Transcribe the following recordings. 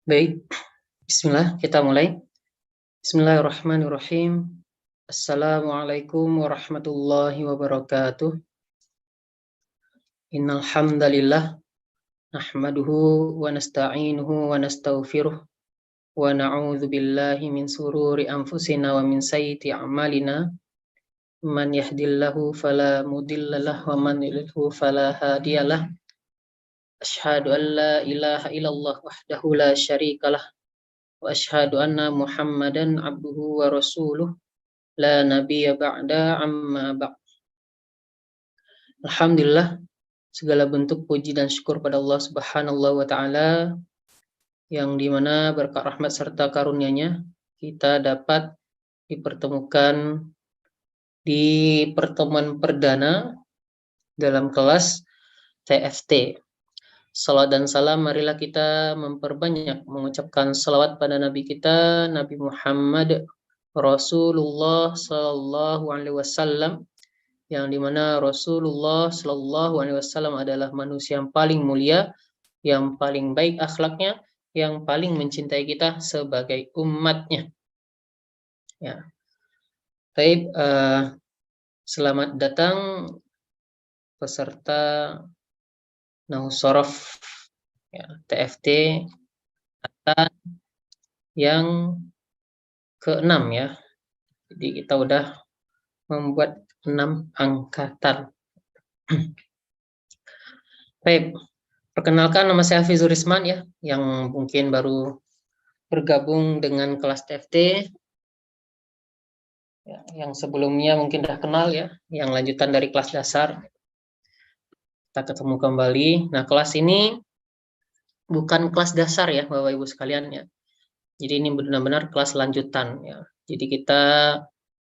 Baik, bismillah, kita mulai. Bismillahirrahmanirrahim. Assalamualaikum warahmatullahi wabarakatuh. Innal hamdalillah nahmaduhu wa nasta'inuhu wa nastaghfiruh wa na'udzu billahi min sururi anfusina wa min sayyiati a'malina. Man yahdihillahu fala mudhillalah wa man yudhlilhu fala hadiyalah. Asyhadu an la ilaha illallah wahdahu la syarikalah wa asyhadu anna Muhammadan abduhu wa rasuluh. La nabiyya ba'da amma ba'd. Alhamdulillah, segala bentuk puji dan syukur pada Allah Subhanahu wa taala yang dimana berkat rahmat serta karunia-Nya kita dapat dipertemukan di pertemuan perdana dalam kelas TFT. Salawat dan salam marilah kita memperbanyak mengucapkan salawat pada Nabi kita, Nabi Muhammad Rasulullah Sallallahu Alaihi Wasallam, yang dimana Rasulullah Sallallahu Alaihi Wasallam adalah manusia yang paling mulia, yang paling baik akhlaknya, yang paling mencintai kita sebagai umatnya. Ya, baik. Selamat datang peserta Nausorof ya, TFT yang ke-6 ya. Jadi kita udah membuat 6 angkatan. Baik, perkenalkan nama saya Hafizur Risman ya, yang mungkin baru bergabung dengan kelas TFT. Ya, yang sebelumnya mungkin udah kenal ya, yang lanjutan dari kelas dasar. Kita ketemu kembali. Nah, kelas ini bukan kelas dasar ya, Bapak Ibu sekalian ya. Jadi ini benar-benar kelas lanjutan ya. Jadi kita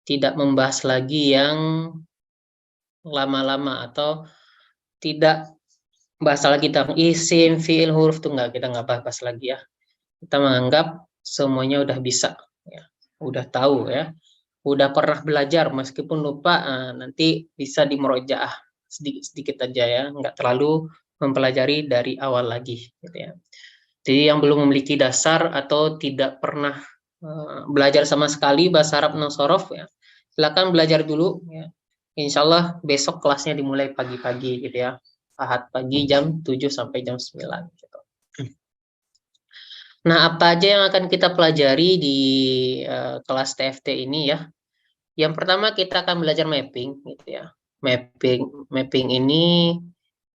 tidak membahas lagi yang lama-lama atau tidak bahas lagi tentang isim, fiil, huruf tuh kita nggak bahas lagi ya. Kita menganggap semuanya udah bisa ya, udah tahu ya, udah pernah belajar meskipun lupa, nanti bisa dimurojaah sedikit-sedikit aja ya, nggak terlalu mempelajari dari awal lagi gitu ya. Jadi yang belum memiliki dasar atau tidak pernah belajar sama sekali bahasa Arab Nasorof ya, silakan belajar dulu ya. Insya Allah besok kelasnya dimulai pagi-pagi gitu ya, Ahad pagi jam 7 sampai jam 9 gitu. Nah, apa aja yang akan kita pelajari di kelas TFT ini ya? Yang pertama kita akan belajar mapping gitu ya. Mapping ini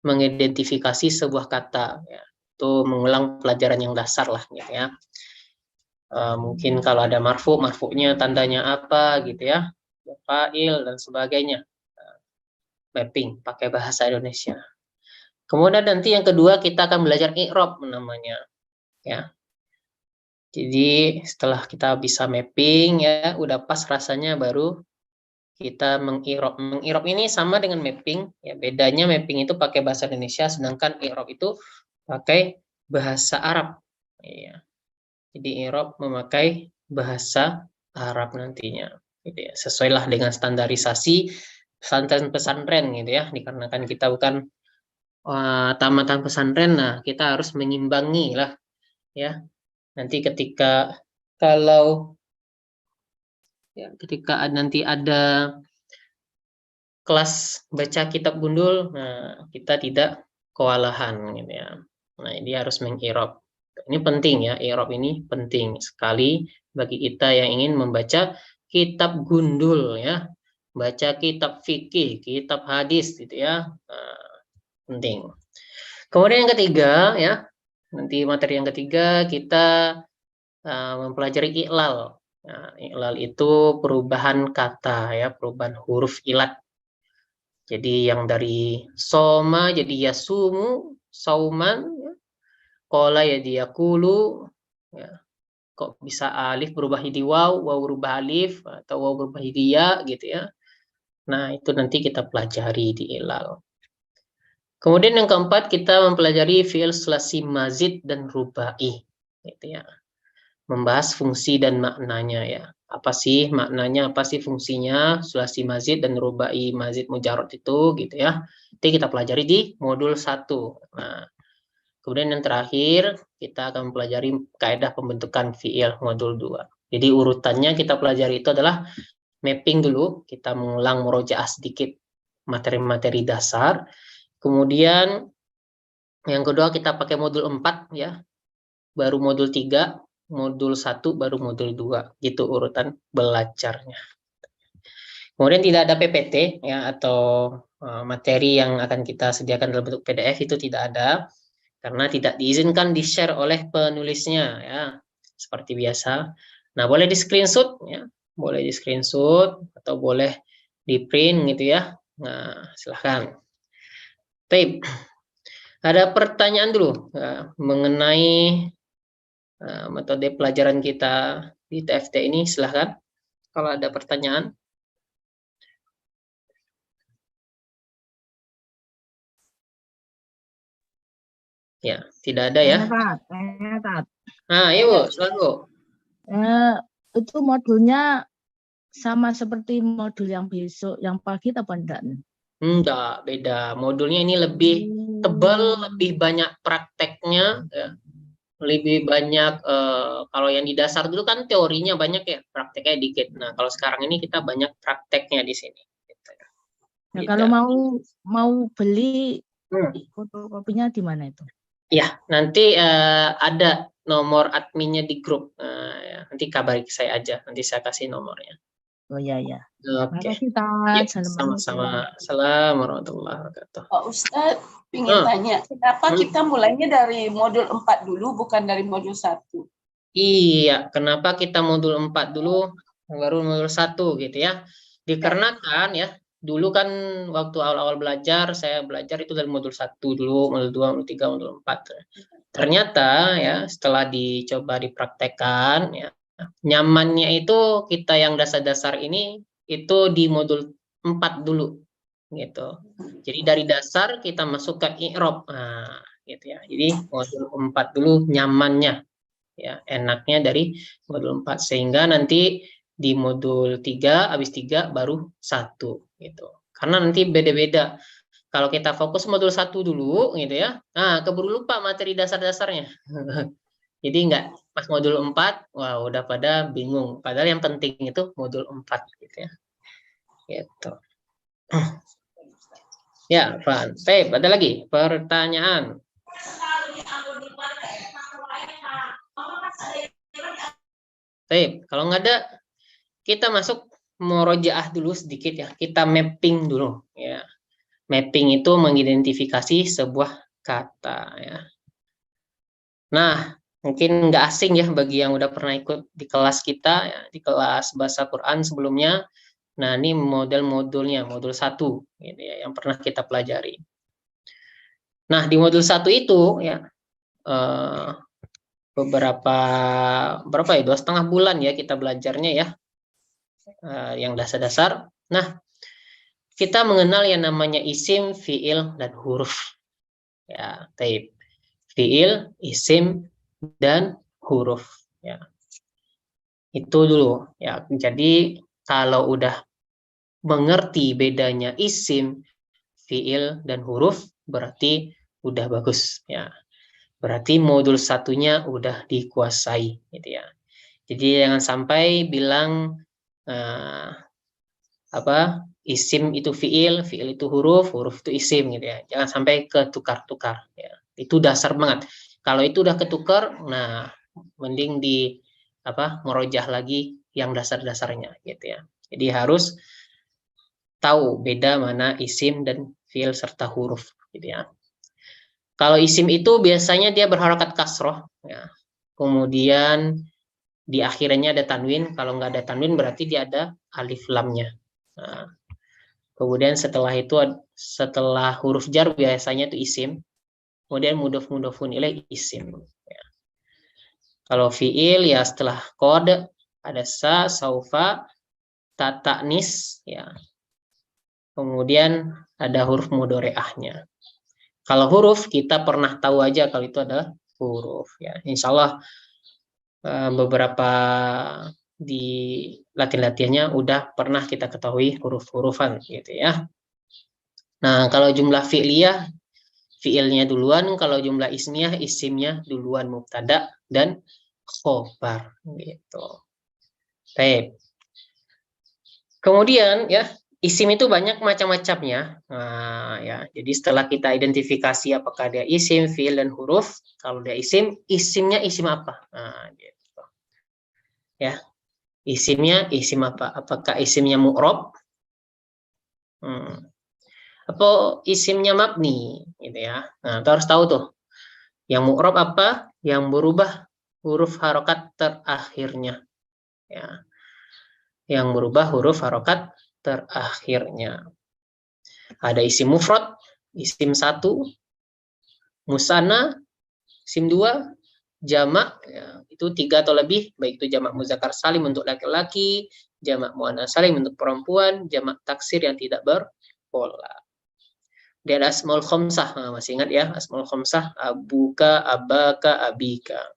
mengidentifikasi sebuah kata ya. Itu mengulang pelajaran yang dasar lah gitu ya. Mungkin kalau ada marfu'nya tandanya apa gitu ya. Fa'il dan sebagainya. Mapping pakai bahasa Indonesia. Kemudian nanti yang kedua kita akan belajar i'rab namanya ya. Jadi setelah kita bisa mapping ya, udah pas rasanya baru kita mengirop. Mengirop ini sama dengan mapping ya, bedanya mapping itu pakai bahasa Indonesia sedangkan i'rab itu pakai bahasa Arab ya. Jadi i'rab memakai bahasa Arab nantinya gitu ya. Sesuailah dengan standarisasi pesantren-pesantren gitu ya, dikarenakan kita bukan tamatan pesantren, nah kita harus mengimbangi lah ya. Nanti kalau ketika nanti ada kelas baca kitab gundul, nah kita tidak kewalahan gitu ya. Nah, ini harus mengirab. Ini penting ya, i'rab ini penting sekali bagi kita yang ingin membaca kitab gundul ya. Baca kitab fikih, kitab hadis gitu ya. Nah, penting. Kemudian yang ketiga ya, nanti materi yang ketiga kita mempelajari i'lal. Nah, i'lal itu perubahan kata ya, perubahan huruf ilat. Jadi yang dari soma jadi yasumu, sauman, ya. Kola ya dia kulu, ya. Kok bisa alif berubah jadi waw, waw berubah alif, atau waw berubah jadi ya gitu ya. Nah itu nanti kita pelajari di i'lal. Kemudian yang keempat kita mempelajari fi'il sulasi mazid dan rubai, gitu ya. Membahas fungsi dan maknanya ya. Apa sih maknanya, apa sih fungsinya sulasi mazid dan rubai mazid mujarrad itu gitu ya. Nanti kita pelajari di modul 1. Nah, Kemudian yang terakhir, kita akan mempelajari kaidah pembentukan fiil modul 2. Jadi urutannya kita pelajari itu adalah mapping dulu, kita mengulang murojaah sedikit materi-materi dasar. Kemudian yang kedua kita pakai modul 4 ya, baru modul 3, modul 1, baru modul 2. Gitu urutan belajarnya. Kemudian tidak ada PPT ya, atau materi yang akan kita sediakan dalam bentuk PDF itu tidak ada, karena tidak diizinkan di-share oleh penulisnya ya, seperti biasa. Nah, boleh di-screenshot ya, boleh di-screenshot atau boleh di-print gitu ya. Nah, silahkan. Baik, ada pertanyaan dulu ya, mengenai metode pelajaran kita di TFT ini, silahkan kalau ada pertanyaan. Ya, tidak ada ya. Nah, yuk, selalu. Itu modulnya sama seperti modul yang besok, yang pagi apa enggak? Enggak, beda. Modulnya ini lebih tebal, lebih banyak prakteknya, ya. Lebih banyak, kalau yang di dasar dulu kan teorinya banyak ya, prakteknya dikit. Nah, kalau sekarang ini kita banyak prakteknya di sini. Gitu. Nah, kalau mau beli fotokopinya di mana itu? Ya, nanti ada nomor adminnya di grup. Ya, nanti kabari saya aja, nanti saya kasih nomornya. Oh ya ya. Oke. Ya, sama-sama. Assalamualaikum warahmatullahi wabarakatuh. Pak Ustadz, ingin tanya, kenapa kita mulainya dari modul 4 dulu, bukan dari modul 1? Iya, kenapa kita modul 4 dulu, baru modul 1 gitu ya. Dikarenakan ya, dulu kan waktu awal-awal belajar, saya belajar itu dari modul 1 dulu, modul 2, modul 3, modul 4. Ternyata ya, setelah dicoba dipraktekkan ya, nyamannya itu kita yang dasar-dasar ini itu di modul 4 dulu gitu. Jadi dari dasar kita masuk ke i'rab. Nah, gitu ya. Jadi modul 4 dulu nyamannya ya, enaknya dari modul 4 sehingga nanti di modul 3 habis 3 baru 1 gitu. Karena nanti beda-beda. Kalau kita fokus modul 1 dulu gitu ya. Nah, keburu lupa materi dasar-dasarnya. Jadi enggak pas modul 4, wah udah pada bingung. Padahal yang penting itu modul 4 gitu ya. Gitu. Ya, Pak. Baik, ada lagi pertanyaan? Baik, kalau nggak ada, kita masuk murojaah dulu sedikit ya. Kita mapping dulu ya. Mapping itu mengidentifikasi sebuah kata ya. Nah, mungkin nggak asing ya bagi yang udah pernah ikut di kelas kita ya, di kelas bahasa Quran sebelumnya. Nah, ini model-modulnya, modul 1 gitu ya, yang pernah kita pelajari. Nah, di modul 1 itu ya berapa ya, 2,5 bulan ya kita belajarnya ya, yang dasar-dasar. Nah, kita mengenal yang namanya isim, fiil, dan huruf. Ya, taib. Fiil, isim, dan huruf. Ya. Itu dulu. Ya, jadi kalau udah mengerti bedanya isim, fiil, dan huruf, berarti udah bagus. Ya. Berarti modul 1-nya udah dikuasai. Gitu ya. Jadi jangan sampai bilang isim itu fiil, fiil itu huruf, huruf itu isim gitu ya. Jangan sampai ketukar-tukar ya. Itu dasar banget. Kalau itu udah ketukar, nah mending di merojah lagi yang dasar-dasarnya gitu ya. Jadi harus tahu beda mana isim dan fiil serta huruf gitu ya. Kalau isim itu biasanya dia berharakat kasroh ya. Kemudian di akhirnya ada tanwin. Kalau nggak ada tanwin berarti dia ada alif lamnya. Nah, kemudian setelah huruf jar biasanya itu isim. Kemudian mudhof-mudhofun ilaih isim. Ya. Kalau fiil ya setelah kod ada sa, saufa, ta ta'nis ya. Kemudian ada huruf mudhore'ahnya. Kalau huruf kita pernah tahu aja kalau itu adalah huruf ya. Insya Allah beberapa di latihan-latihannya udah pernah kita ketahui huruf-hurufan gitu ya. Nah, kalau jumlah fi'liyah fiilnya duluan, kalau jumlah ismiyah, isimnya duluan mubtada dan khobar gitu. Baik. Kemudian ya, isim itu banyak macam-macamnya. Nah, ya, jadi setelah kita identifikasi apakah dia isim, fiil dan huruf, kalau dia isim, isimnya isim apa? Nah, gitu. Ya, isimnya isim apa? Apakah isimnya mu'rob? Atau isimnya mabni, gitu ya. Nah, kita harus tahu tuh. Yang mu'rob apa? Yang berubah huruf harokat terakhirnya. Ya. Yang berubah huruf harokat terakhirnya. Ada isim mufrad, isim 1, musanna, isim 2, jamak, ya, itu 3 atau lebih, baik itu jamak muzakkar salim untuk laki-laki, jamak muannats salim untuk perempuan, jamak taksir yang tidak berpola. Dia ada asmaul khamsah, nah, masih ingat ya, asmaul khamsah, abuka, abaka, abika.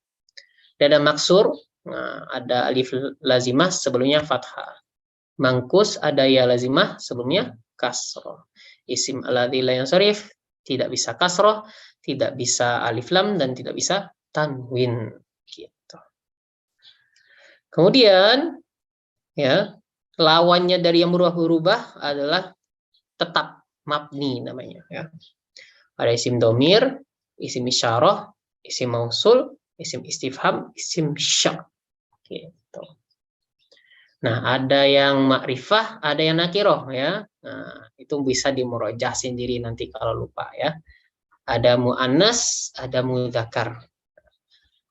Dia ada maksur, nah, ada alif lazimah sebelumnya fathah. Mangkus ada ya lazimah sebelumnya kasroh. Isim alladzi la yansharif tidak bisa kasroh, tidak bisa alif lam dan tidak bisa tanwin gitu. Kemudian ya, lawannya dari yang berubah-ubah adalah tetap mabni namanya ya. Ada isim domir, isim isyarah, isim mausul, isim istifham, isim syak gitu. Nah, ada yang makrifah, ada yang nakiroh ya. Nah, itu bisa dimurojah sendiri nanti kalau lupa ya. Ada mu'annas, ada mudzakkar.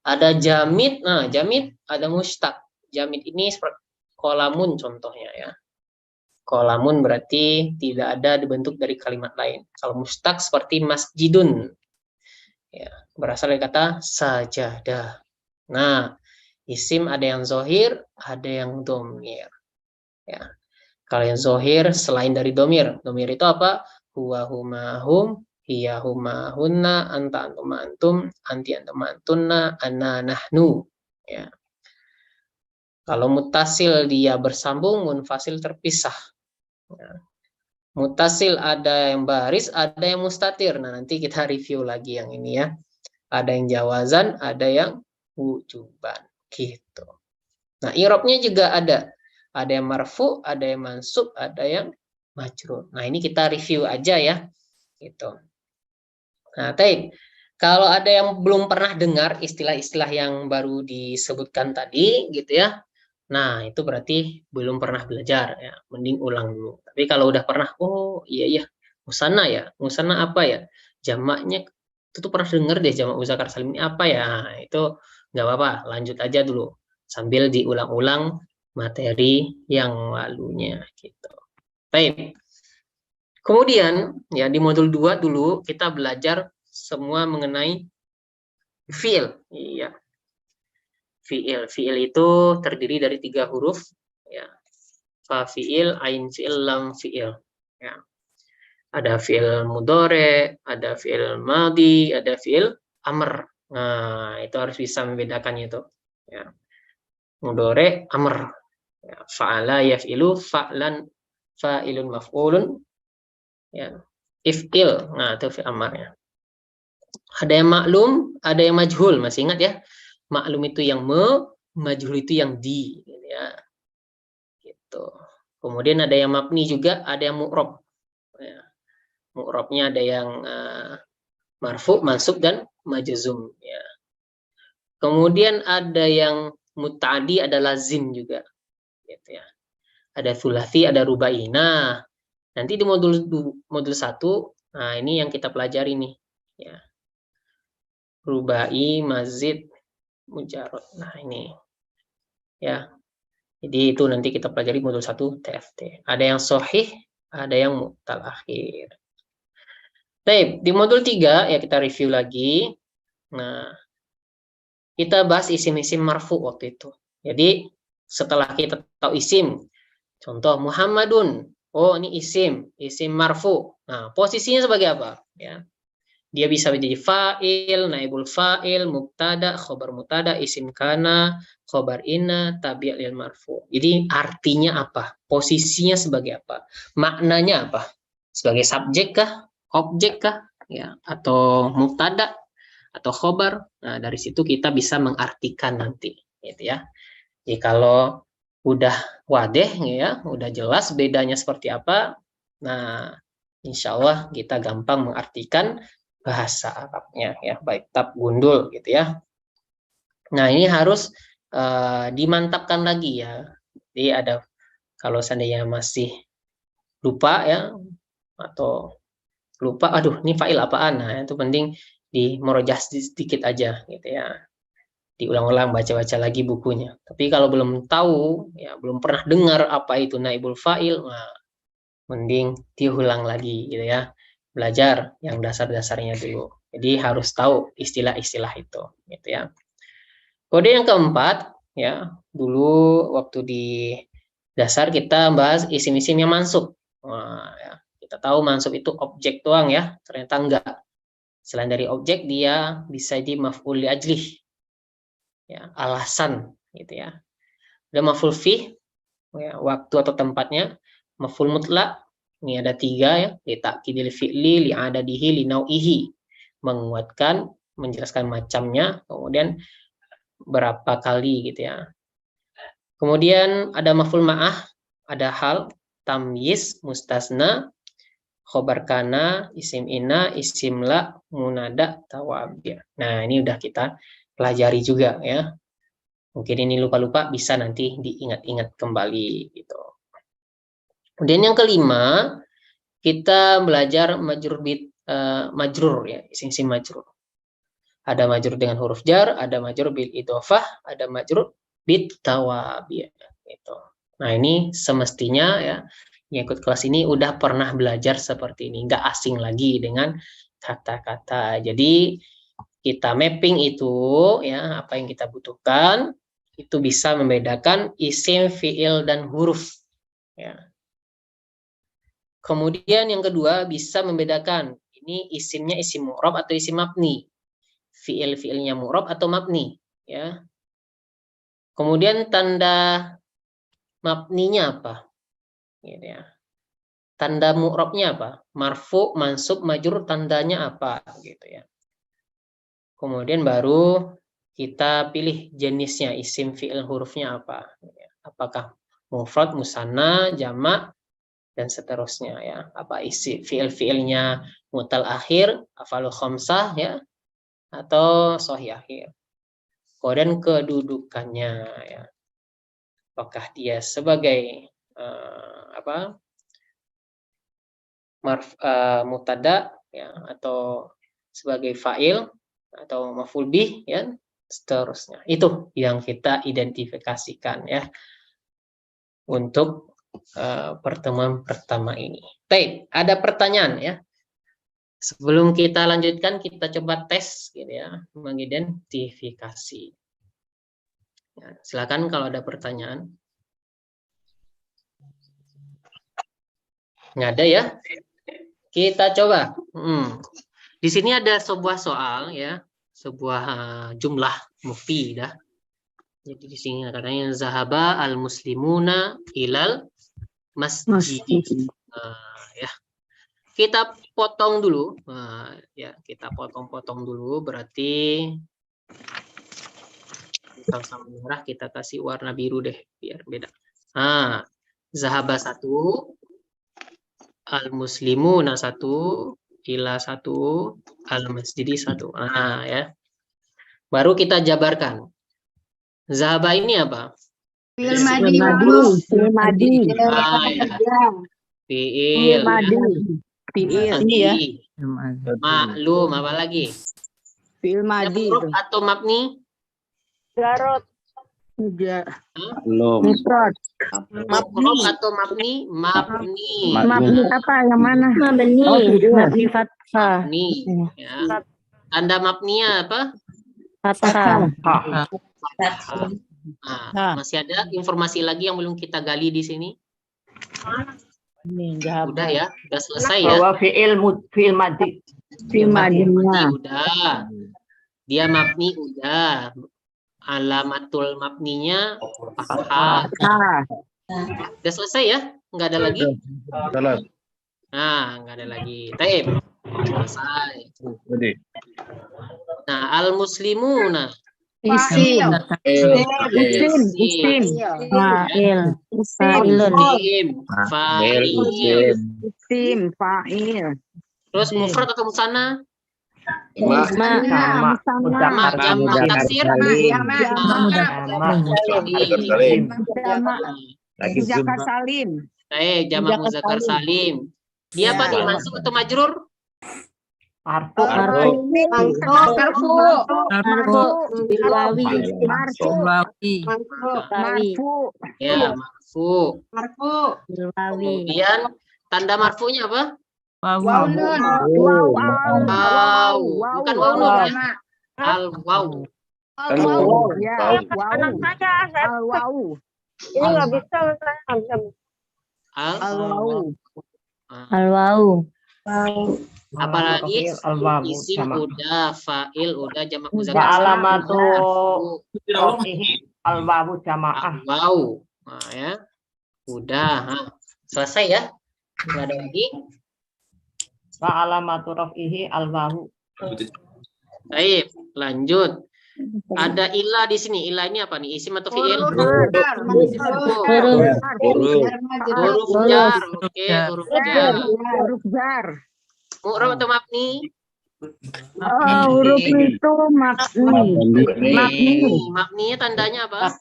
Ada jamid, nah jamid ada mustaq. Jamid ini seperti kolamun contohnya ya. Kolamun berarti tidak ada dibentuk dari kalimat lain. Kalau mustaq seperti masjidun. Ya, berasal dari kata sajadah. Nah, isim ada yang zohir, ada yang domir. Ya. Kalau yang zohir selain dari domir itu apa? Huwa huma hum, hiya huma hunna, anta antum antum, anti antum antunna, ana nahnu. Ya. Kalau mutasil dia bersambung, munfasil terpisah. Ya. Mutasil ada yang baris, ada yang mustatir. Nah, nanti kita review lagi yang ini ya. Ada yang jawazan, ada yang wujuban. Gitu. Nah, i'rabnya juga ada. Ada yang marfu, ada yang mansub, ada yang majrur. Nah, ini kita review aja ya. Gitu. Nah, taib. Kalau ada yang belum pernah dengar istilah-istilah yang baru disebutkan tadi gitu ya. Nah, itu berarti belum pernah belajar ya. Mending ulang dulu. Tapi kalau udah pernah, oh iya ya, musanna ya. Musanna apa ya? Jamaknya itu tuh pernah denger deh jamak muzakkar salim ini apa ya? Nah, itu nggak apa-apa, lanjut aja dulu sambil diulang-ulang materi yang lalunya gitu. Baik. Kemudian ya di modul 2 dulu kita belajar semua mengenai fiil. Iya. Fiil. Fiil itu terdiri dari 3 huruf ya. Fa fiil, ain fiil, lam fiil. Ya. Ada fiil mudhari, ada fiil madhi, ada fiil amr. Nah, itu harus bisa membedakannya itu. Ya. Mudhari, amr. Ya. Fa'ala yaf'ilu, fa'lan, fa'ilun maf'ulun. Ya. If'il. Nah, itu fiil amr ya. Ada yang maklum, ada yang majhul. Masih ingat ya? Maklum itu yang majhul itu yang di. Ya. Gitu. Kemudian ada yang mabni juga, ada yang mu'rob. Ya. Mu'robnya ada yang marfu, mansub, dan majzum. Ya. Kemudian ada yang muta'adi, ada lazim juga. Gitu ya. Ada thulathi, ada rubai. Nah, nanti di modul 1, nah ini yang kita pelajari nih. Ya. Rubai, mazid, mujarrad. Nah ini. Ya. Jadi itu nanti kita pelajari modul 1 TFT. Ada yang sahih, ada yang mu'tal akhir. Baik, di modul 3 ya kita review lagi. Nah, kita bahas isim-isim marfu waktu itu. Jadi setelah kita tahu isim, contoh Muhammadun, oh ini isim marfu. Nah, posisinya sebagai apa? Ya. Dia bisa menjadi fa'il, naibul fa'il, mubtada, khobar mubtada, isim kana, khobar inna, tabi' lil marfu. Jadi artinya apa? Posisinya sebagai apa? Maknanya apa? Sebagai subjek kah? Objek kah? ya, atau mubtada atau khobar. Nah, dari situ kita bisa mengartikan nanti, gitu ya. Jadi kalau udah wadeh, ya, udah jelas bedanya seperti apa. Nah, insya Allah kita gampang mengartikan bahasa Arabnya, ya, baik tab gundul, gitu ya. Nah, ini harus dimantapkan lagi, ya. Jadi ada, kalau seandainya masih lupa, ya, atau lupa, aduh ini file apaan, nah itu penting di merojah sedikit aja, gitu ya, diulang-ulang, baca-baca lagi bukunya. Tapi kalau belum tahu, ya, belum pernah dengar apa itu naibul fa'il, nah, mending diulang lagi, gitu ya, belajar yang dasar-dasarnya dulu. Jadi harus tahu istilah-istilah itu, gitu ya. Kode yang keempat, ya, dulu waktu di dasar kita bahas isim-isim yang mansub. Wah, ya, kita tahu mansub itu objek doang, ya, ternyata enggak. Selain dari objek, dia bisa di maf'ul li ajlih, ya, alasan, gitu ya. Ada maf'ul fih, ya, waktu atau tempatnya. Maf'ul mutlak, ini ada 3, ya, li ta'kidil fi'li, li adadihi, li nau'ihi, menguatkan, menjelaskan macamnya, kemudian berapa kali, gitu ya. Kemudian ada maf'ul ma'ah, ada hal, tamyiz, mustasna, khobar kana, isim ina, isim la, munada, tawabi'. Nah, ini udah kita pelajari juga, ya. Mungkin ini lupa-lupa, bisa nanti diingat-ingat kembali, gitu. Kemudian yang kelima, kita belajar majrur, ya, isim-isim majrur. Ada majrur dengan huruf jar, ada majrur bil idhofah, ada majrur bit tawabi', gitu. Nah, ini semestinya, ya, yang ikut kelas ini udah pernah belajar seperti ini, nggak asing lagi dengan kata-kata. Jadi kita mapping itu, ya, apa yang kita butuhkan itu bisa membedakan isim, fiil, dan huruf, ya. Kemudian yang kedua bisa membedakan ini isimnya isim mu'rab atau isim mabni, fiil-fiilnya mu'rab atau mabni, ya. Kemudian tanda mabninya apa, gitu ya. Tanda mu'rabnya apa, marfu, mansub, majrur, tandanya apa, gitu ya. Kemudian baru kita pilih jenisnya, isim, fiil, hurufnya apa, apakah mufrad, musanna, jamak, dan seterusnya, ya. Apa isi fiil-fiilnya mutal akhir, afalul khamsah, ya, atau sahih akhir. Kemudian kedudukannya, ya. Apakah dia sebagai mutada, ya, atau sebagai fa'il atau maf'ul bih, ya, seterusnya. Itu yang kita identifikasikan, ya, untuk pertemuan pertama ini. Baik, ada pertanyaan, ya? Sebelum kita lanjutkan, kita coba tes, gitu ya, mengidentifikasi. Ya, silakan kalau ada pertanyaan. Nggak ada, ya? Kita coba. Di sini ada sebuah soal, ya, sebuah jumlah mufidah. Jadi di sini katanya zahaba al muslimuna ilal masjid. Ya. Kita potong dulu. Ya, kita potong-potong dulu, berarti sama merah kita kasih warna biru deh biar beda. Zahaba 1, al muslimuna 1, ila 1, al masjidi 1. Ya. Baru kita jabarkan. Zahaba ini apa? Fi'il madi. Fi'il madi. Fi'il. Fi'il ya. Maklum, apa lagi? Fi'il madi. Atau mabni? Garot. Belum. Mufrad. Maf'ul atau mabni? Mabni. Mabni apa yang mana? Mabni. Mabni fathah. Mabni. Ya. Tanda mabninya apa? Fathah. Masih ada informasi lagi yang belum kita gali di sini? Udah, ya, udah selesai, ya. Bahwa fi'il madi. Fi'il madinya. Udah. Dia mabni udah. Alamatul mabninya fathah. Udah selesai, ya? Nggak ada lagi? Salah. Nggak ada lagi. Taib. Selesai. Nah, al-muslimuna. Isim. Isim. Fa'il. Fa'ilun. Isim. Fa'il. Isim. Fa'il. Terus mufrad atau musanna? Sama. Jamak taksir. Muzakkar salim. Jamak muzakkar salim. Dia apa nih, mansub atau majrur? Marfu. Ya, marfu. Kemudian tanda marfunya apa? Waw. Bukan waw nun ya. Al waw. Ini nggak bisa, Al-waw. Apalagi isim udah, fa'il udah, jamak muzakkar Alamatu marfu. al-wawu jamaah. Wow. Nah, ya. Udah. Nah, selesai ya. Nggak ada lagi. Alamatu raf'ihi al-wawu. Baik, lanjut. Ada ilah di sini. Ilah ini apa nih? Isim atau fi'il? Huruf jar. Oke, huruf jar. Mu'rab atau mabni? huruf itu mabni. Mabninya tandanya apa?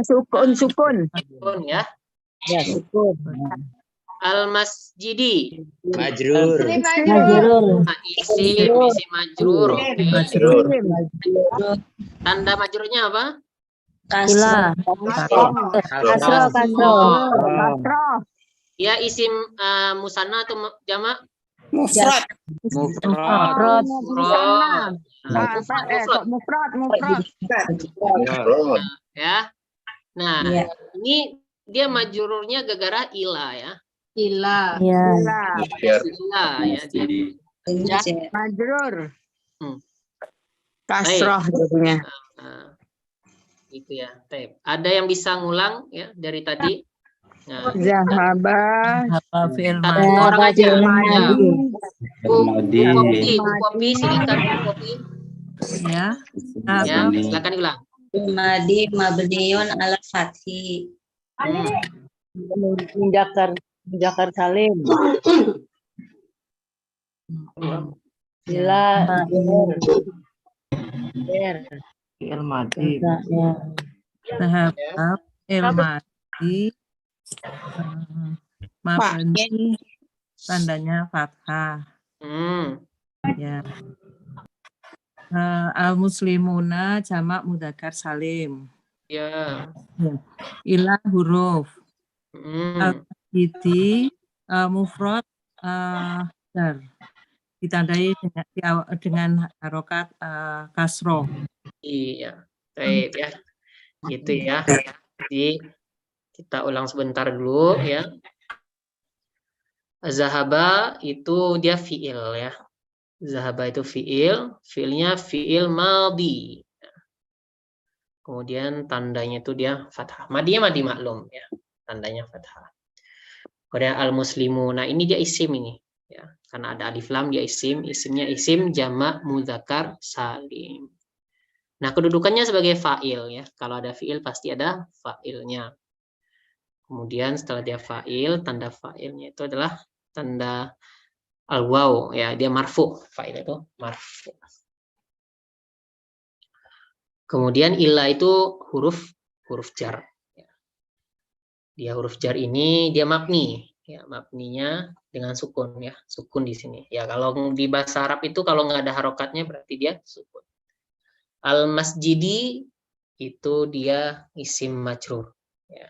Sukun. Sukun ya. Al-masjidi. Majrur. Isim majrur. Tanda majrurnya apa? Kasroh. Ya, isim musanna atau jamak? Mufrad. Ya. Nah, ini dia majrurnya gara-gara ila ya. Ila. Ila ya. Majrur. Kasroh jadinya. Gitu ya. Ada yang bisa ngulang ya dari tadi? Nah, Zahaba. satu orang aja. Bu kopi, silakan Bu kopi. Ya. Ya, silakan ulang. Madi mabniun ala fathi. Muzakkar salim. Ilmadi. Sahabat ilmadi mabni tandanya fathah. Ya. Al-muslimuna jamak mudzakkar salim. Ya. Ilah huruf. Al-masjidi mufrad jar. Ditandai dengan harokat kasroh. Iya. Baik ya. Gitu ya. Jadi kita ulang sebentar dulu ya. Zahaba itu dia fi'il ya. Zahaba itu fi'il, fi'ilnya fi'il madhi. Kemudian tandanya itu dia fathah. Madi maklum ya. Tandanya fathah. Kemudian al-muslimu. Nah, ini dia isim ini ya. Karena ada alif lam dia isim, isimnya isim jamak muzakkar salim. Nah, kedudukannya sebagai fa'il ya. Kalau ada fi'il pasti ada fa'ilnya. Kemudian setelah dia fa'il, tanda fa'ilnya itu adalah tanda al-waw ya, dia marfu. Fa'il itu marfu. Kemudian illa itu huruf jar. Dia huruf jar ini dia mabni. Ya, mabninya dengan sukun ya, sukun di sini. Ya, kalau di bahasa Arab itu kalau nggak ada harokatnya berarti dia sukun. Al-masjidi itu dia isim majrur. Ya.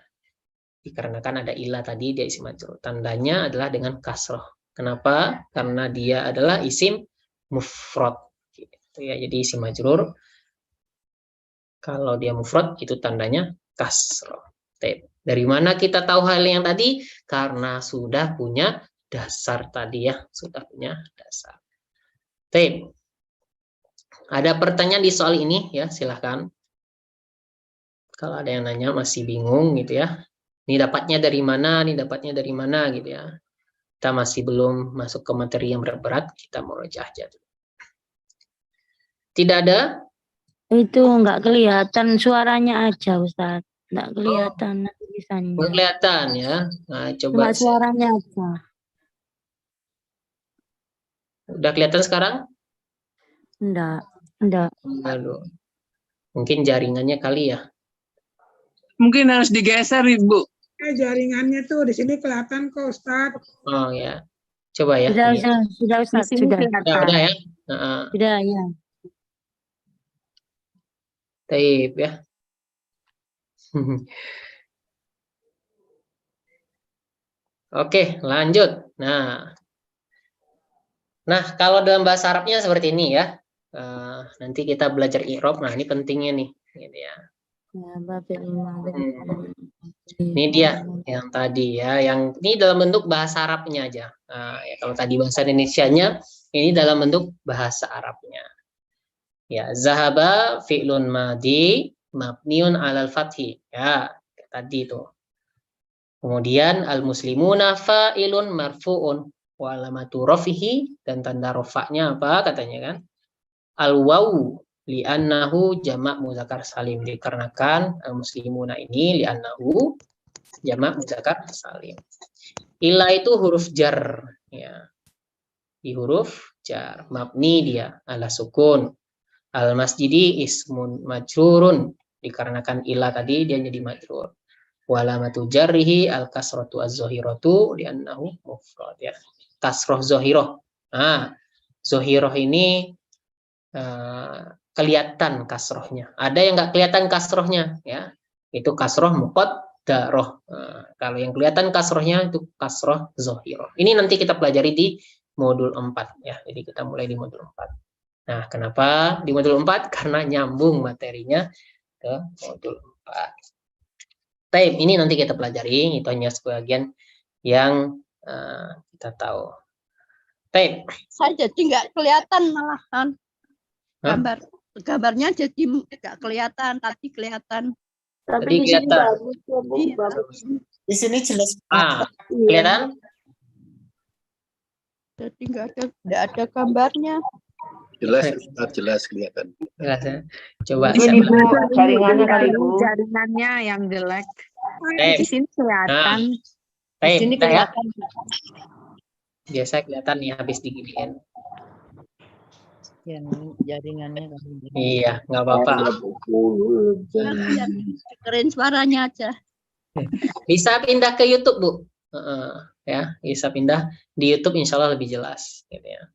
Dikarenakan ada ilah tadi dia isim majrur. Tandanya adalah dengan kasroh. Kenapa? Karena dia adalah isim mufrad. Gitu ya. Jadi isim majrur. Kalau dia mufrad itu tandanya kasroh. Dari mana kita tahu hal yang tadi? Karena sudah punya dasar tadi ya. Sudah punya dasar. Ada pertanyaan di soal ini ya, silahkan. Kalau ada yang nanya masih bingung gitu ya. Ini dapatnya dari mana, ini dapatnya dari mana gitu ya. Kita masih belum masuk ke materi yang berat-berat, kita murojaah aja. Tidak ada? Itu nggak kelihatan suaranya aja, Ustaz. Nggak kelihatan tulisannya. Nggak kelihatan ya. Nah, Cuma coba. suaranya aja. Udah kelihatan sekarang? Enggak. Aduh. Mungkin jaringannya kali ya. Mungkin harus digeser, Ibu. Jaringannya tuh di sini kelihatan kok, Ustaz. Oh ya. Coba ya. Sudah Ustaz, Di sini sudah. Udah ya. Sudah ya. Taib ya. Oke, lanjut. Nah, kalau dalam bahasa Arabnya seperti ini ya. Nanti kita belajar i'rab. Nah, ini pentingnya nih, gitu ya. Ini dia yang tadi ya, yang ini dalam bentuk bahasa Arabnya aja. Nah, ya, kalau tadi bahasa Indonesianya, ini dalam bentuk bahasa Arabnya. Ya, zahaba fi'lun madi mabniun 'alal fathi. Ya, tadi itu. Kemudian al-muslimuna fa'ilun marfu'un wa alamatu rafihi, dan tanda rafa'nya apa katanya kan? Al-wawu li'annahu jamak muzakkar salim, dikarenakan al-muslimuna ini li'annahu jamak muzakkar salim. Ila itu huruf jar ya. Di huruf jar, mabni dia ala sukun. Al-masjidi ismun majrurun, dikarenakan ila tadi dia jadi majrur. Walamatu jarrihi al-kasratu az-zahiratu li'annahu mufrad ya. Kasroh zohiroh. Nah, zohiroh ini kelihatan kasrohnya. Ada yang nggak kelihatan kasrohnya ya. Itu kasroh muqaddaroh. Kalau yang kelihatan kasrohnya itu kasroh zohiroh. Ini nanti kita pelajari di modul 4 ya. Jadi kita mulai di modul 4. Nah, kenapa di modul 4? Karena nyambung materinya ke modul 4. Taib, ini nanti kita pelajari, itu hanya sebagian yang kita tahu. Taib. Saya jadi nggak kelihatan malahan. Gambarnya jadi nggak kelihatan, tadi kelihatan. Tadi kelihatan. Di sini jelas. Kelihatan? Jadi nggak ada gambarnya. Jelas kelihatan. Jelas ya. Coba ini Bu, jaringannya kali Bu. Jaringannya yang jelek. Di sini kelihatan. Di sini kelihatan. Biasa kelihatan nih habis diginiin. Yang jaringannya kali. Iya, nggak apa-apa. Keren suaranya aja. Bisa pindah ke YouTube, Bu. Ya, bisa pindah di YouTube, insya Allah lebih jelas. Gitu ya.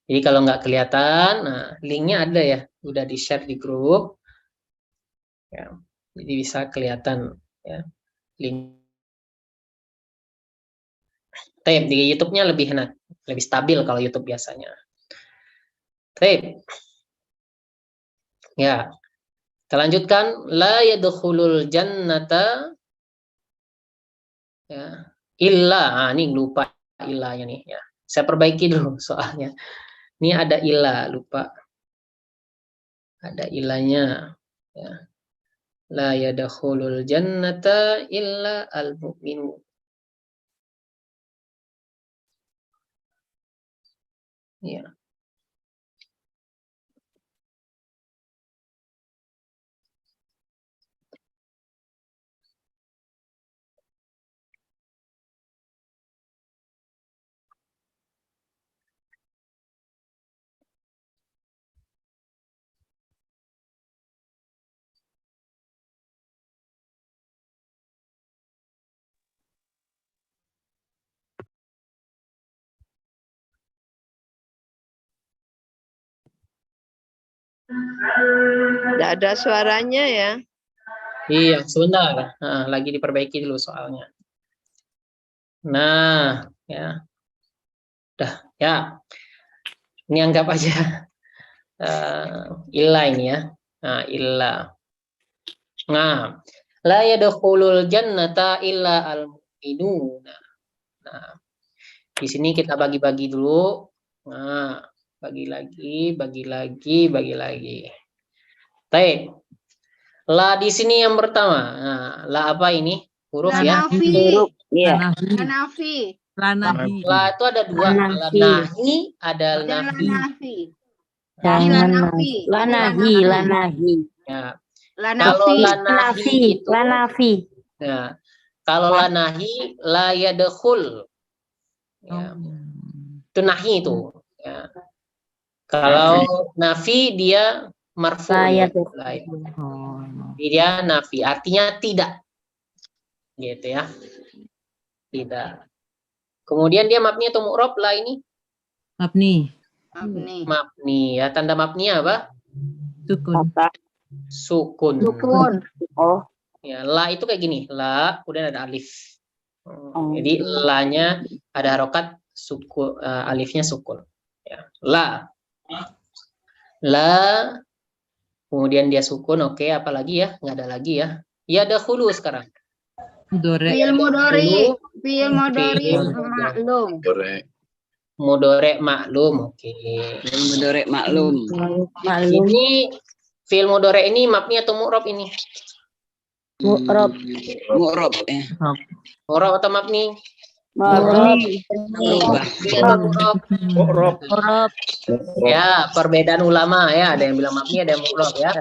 Jadi kalau nggak kelihatan, nah linknya ada ya, udah di share di grup. Ya, jadi bisa kelihatan ya link. Tape di YouTube-nya lebih enak, lebih stabil kalau YouTube biasanya. Tape. Ya, kita lanjutkan. La yadkhulul jannata ya illa. Nah, ini lupa illanya nih ya. Saya perbaiki dulu soalnya. Ini ada ilah, lupa. Ada ilahnya. Ya. La yadkhulul jannata illa al-mu'minun. Ya. Nggak ada suaranya ya. Iya, sebentar. Nah, lagi diperbaiki dulu soalnya. Nah, ya. Udah, ya. Ini anggap aja ilah ini ya. Nah, ilah. Nah, la yadkhulul jannata illa al-mu'minun. Nah, di sini kita bagi-bagi dulu. Nah, bagi lagi. Baik. La di sini yang pertama. Nah, la apa ini? huruf ya. Iya. Lanahi. Lanahi. La itu ada dua. Lanahi ada nahi. Jangan lanahi. Ya. Kalau lanahi itu, Lanafi. ya. Kalau lanahi la yadkhul. Ya. Itu nahi itu. Ya. Kalau nafi dia marfu. Dia nafi, artinya tidak. Gitu ya. Tidak. Kemudian dia mabni atau mu'rab lah ini? Mabni. Mabni. Ya, tanda mabninya apa? Sukun. Sukun. Oh. Ya, la itu kayak gini. La, kemudian ada alif. Jadi la-nya ada harokat, alifnya sukun. Ya. La. La. Kemudian dia sukun. Oke, apalagi ya? Nggak ada lagi ya. Ya ada hulu sekarang. Fi'il mudhari maklum. Mudhari maklum. Oke. Mudhari maklum. Ini fi'il mudhari ini mabni atau mu'rab ini? Mu'rab. Mu'rab ya. Mu'rab atau mabni? Mu'rab. Ya, perbedaan ulama ya. Ada yang bilang mabni, ada yang mu'rab ya.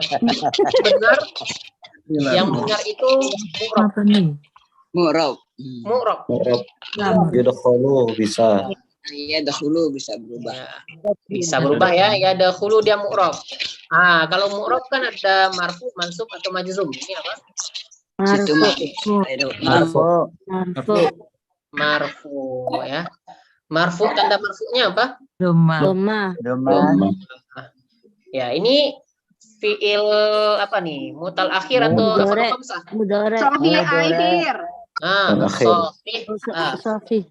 Benar. Yang benar itu mu'rab. Mu'rab. Mu'rab. Yadkhulu bisa. Iya, dahulu bisa berubah. Ya, bisa berubah ya. Ya dahulu dia mu'rab. Ah, kalau mu'rab kan ada marfu, mansub atau majzum. Ini apa? Marfu ya. Marfu tanda marfunya apa? Doma. Ya, ini fiil apa nih? Mutal akhir atau apa? Mudhari. Sofi akhir.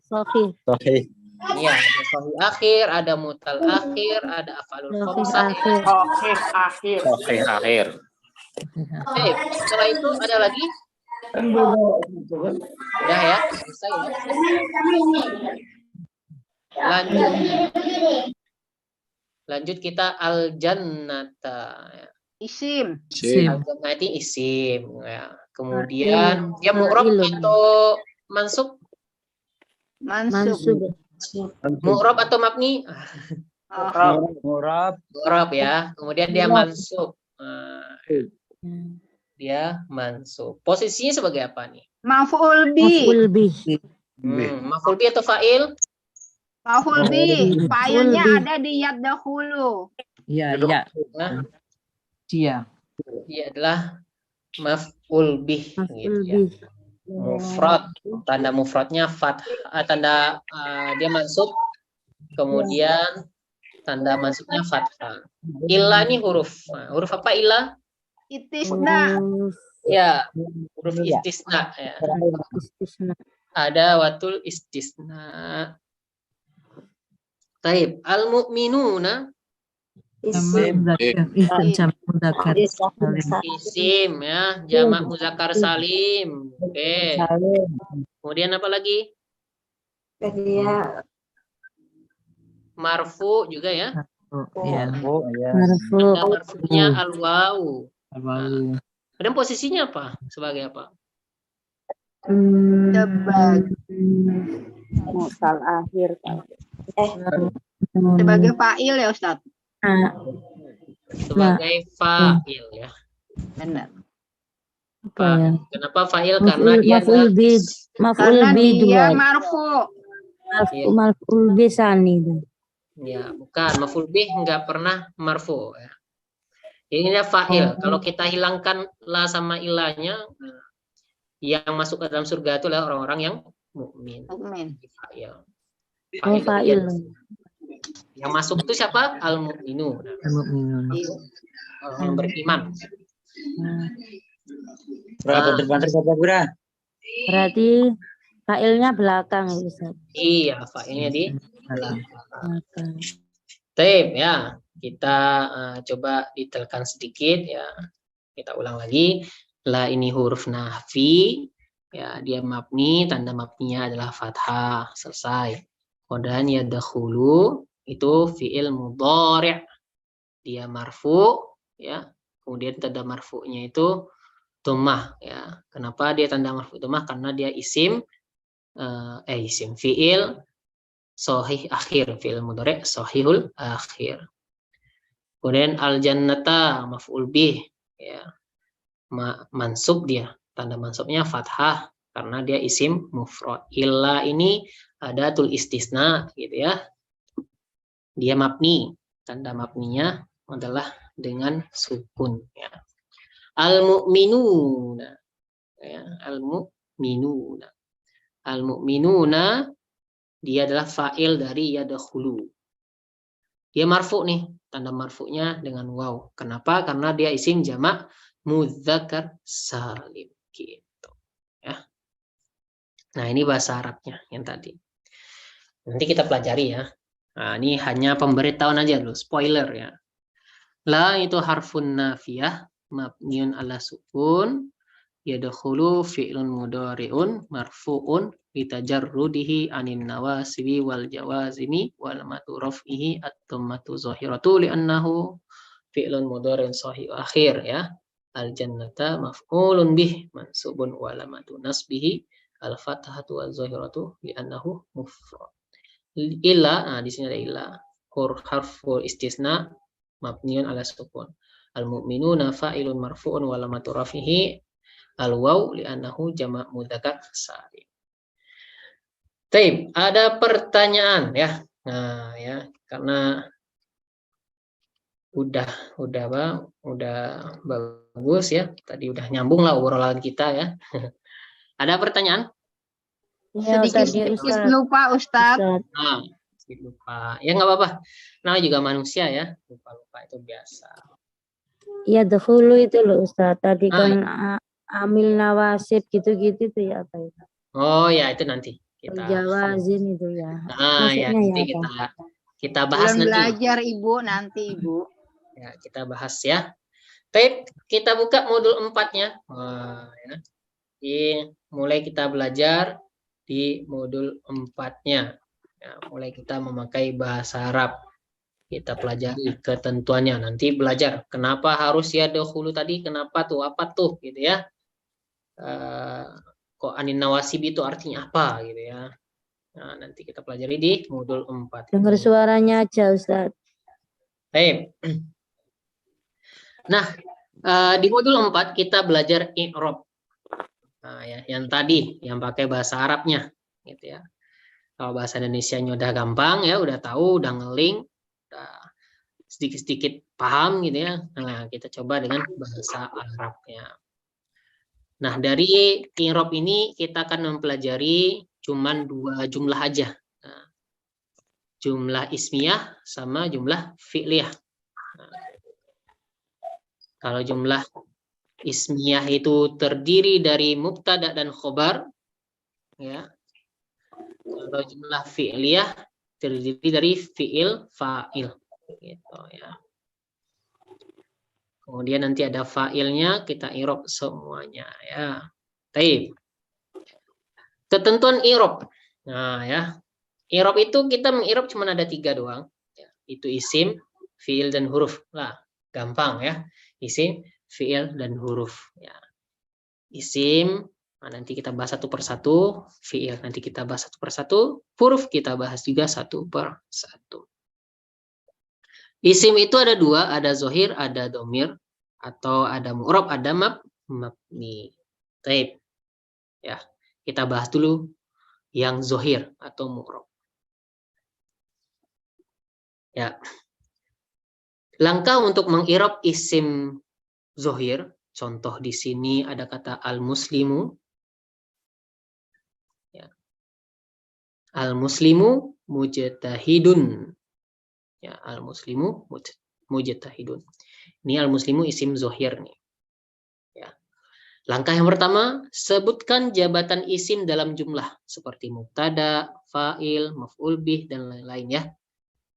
Sofi. Iya, ada sohi akhir, ada mutal akhir, ada afalul khamsah. Akhir. Oke, setelah itu ada lagi? Udah ya, selesai ya. Lanjut kita al-jannata. Isim. Al-jannati isim. Ya. Kemudian dia mu'rab atau mansub? Mansub. Mu'rab atau mabni? Mu'rab ya. Kemudian dia mansub. Dia mansub. Posisinya sebagai apa nih? Maf'ul bi. Maf'ul bi atau fa'il? Maf'ul bi. Fa'ilnya ada di yad dahulu. Iya. Dia adalah maf'ul bih. Gitu ya. Mufrad, tanda mufradnya fathah, tanda dia mansub, kemudian tanda mansubnya fathah. Illa ini huruf. Huruf apa illa? Istisna. Ya, huruf istisna ya. Ada watul istisna. Taib, al-mu'minuna isim ya, jamak muzakkar salim. Oke. Kemudian apa lagi? Marfu juga ya. Marfunya al-waw. Dan posisinya apa? Sebagai apa? Mutal akhir. Sebagai fa'il ya Ustaz. Sebagai fa'il ya. Benar. Kenapa fa'il? Karena dia marfu. Maf'ul bi sani. Ya, bukan maf'ul bih enggak pernah marfu ya. Ini fa'il. Kalau kita hilangkan la sama ilahnya, yang masuk ke dalam surga itu adalah orang-orang yang mukmin. Fa'il. Fa'il. Yang masuk itu siapa? Al-mu'minu. Yang beriman. Berarti fa'ilnya belakang ya Ustaz. Iya, fa'ilnya di belakang. Taib ya. Kita coba detailkan sedikit ya. Kita ulang lagi. La ini huruf nafi. Ya, dia mabni, tanda mabninya adalah fathah. Selesai. Kemudian yadkhulu itu fi'il mudhari'. Dia marfu ya. Kemudian tanda marfu'nya itu dhammah ya. Kenapa dia tanda marfu dhammah? Karena dia isim fiil sahih akhir, fiil mudhari sahihul akhir. Kemudian al-jannata maf'ul bih ya. Mansub dia, tanda mansubnya fathah karena dia isim mufrad. Illa ini adatul istisna gitu ya. Dia mabni, tanda mabninya adalah dengan sukun ya. Al-mu'minuna ya, al-mu'minuna. Al-mu'minuna dia adalah fa'il dari yadkhulu. Dia marfu nih, tanda marfu'nya dengan waw. Kenapa? Karena dia isim jamak mudzakkar salim gitu ya. Nah, ini bahasa Arabnya yang tadi. Nanti kita pelajari ya. Nah, ini hanya pemberitahuan aja dulu, spoiler ya. La itu harfun nafiyah mabniun ala sukun yadkhulu fi'lun mudhari'un marfu'un bitajarrudihi anin nawasibi wal jawazimi wal matu raf'ihi at-dhammatu zahiratu li'annahu fi'lun mudhari'un sahih akhir ya. Al-jannata maf'ulun bih mansubun wa lamatu nasbihi al-fathatu az-zahiratu li'annahu mufrad. Illa, nah di sini ada illa. Harful istisna mabniun ala sukun. Al-mu'minuna fa'ilun marfu'un wa lamatu rafihi al-waw li'annahu jama' mudzakkar salim. Baik, ada pertanyaan ya. Nah, ya, karena udah bagus ya. Tadi udah nyambung lah obrolan kita ya. Ada pertanyaan? Ya, Sedikit lupa Ustaz. Nah, sedikit lupa. Ya nggak apa-apa. Namanya juga manusia ya. Lupa-lupa itu biasa. Ya dahulu itu loh Ustaz. Tadi kan amil nawasib gitu-gitu tuh ya apa itu? Oh ya itu nanti kita. Jawazin itu ya. Nah ya nanti kita bahas Belum nanti. belajar Ibu, nanti Ibu. Ya kita bahas ya. Baik, kita buka modul 4-nya. Ya. Mulai kita belajar di modul 4-nya. Ya, mulai kita memakai bahasa Arab. Kita pelajari ketentuannya. Nanti belajar kenapa harus ya dahulu tadi, kenapa tuh, apa tuh gitu ya. Kok anin nawasib itu artinya apa gitu ya. Nah, nanti kita pelajari di modul 4. Dengar suaranya aja Ustaz. Baik. Nah, di modul 4 kita belajar i'rab. Nah, ya, yang tadi yang pakai bahasa Arabnya gitu ya. Kalau bahasa Indonesianya udah gampang ya, udah tahu, udah ngeling, udah sedikit-sedikit paham gitu ya. Nah, kita coba dengan bahasa Arabnya. Nah, dari i'rab ini kita akan mempelajari cuman 2 jumlah aja. Nah, jumlah ismiyah sama jumlah fi'liyah. Nah, kalau jumlah ismiyah itu terdiri dari mubtada dan khobar, ya. Kalau jumlah fi'liyah terdiri dari fi'il, fa'il, gitu ya. Kemudian nanti ada fa'ilnya, kita i'rab semuanya ya. Baik. Ketentuan i'rab. Nah ya, i'rab itu kita meng'irab cuma ada 3 doang. Ya. Itu isim, fi'il dan huruf. Lah, gampang ya. Isim, fi'il dan huruf ya. Isim nanti kita bahas satu persatu, fi'il nanti kita bahas satu persatu, huruf kita bahas juga satu persatu. Isim itu ada 2, ada zohir, ada domir, atau ada mu'rab, ada mabni. Baik. Ya, kita bahas dulu yang zohir atau mu'rab. Ya. Langkah untuk meng'irab isim zohir, contoh di sini ada kata al-muslimu. Ya. Al-muslimu mujtahidun. Ya, al-muslimu mujtahidun. Ini al-muslimu isim zohir nih. Ya. Langkah yang pertama, sebutkan jabatan isim dalam jumlah seperti mubtada, fa'il, maf'ul bih dan lain-lain ya.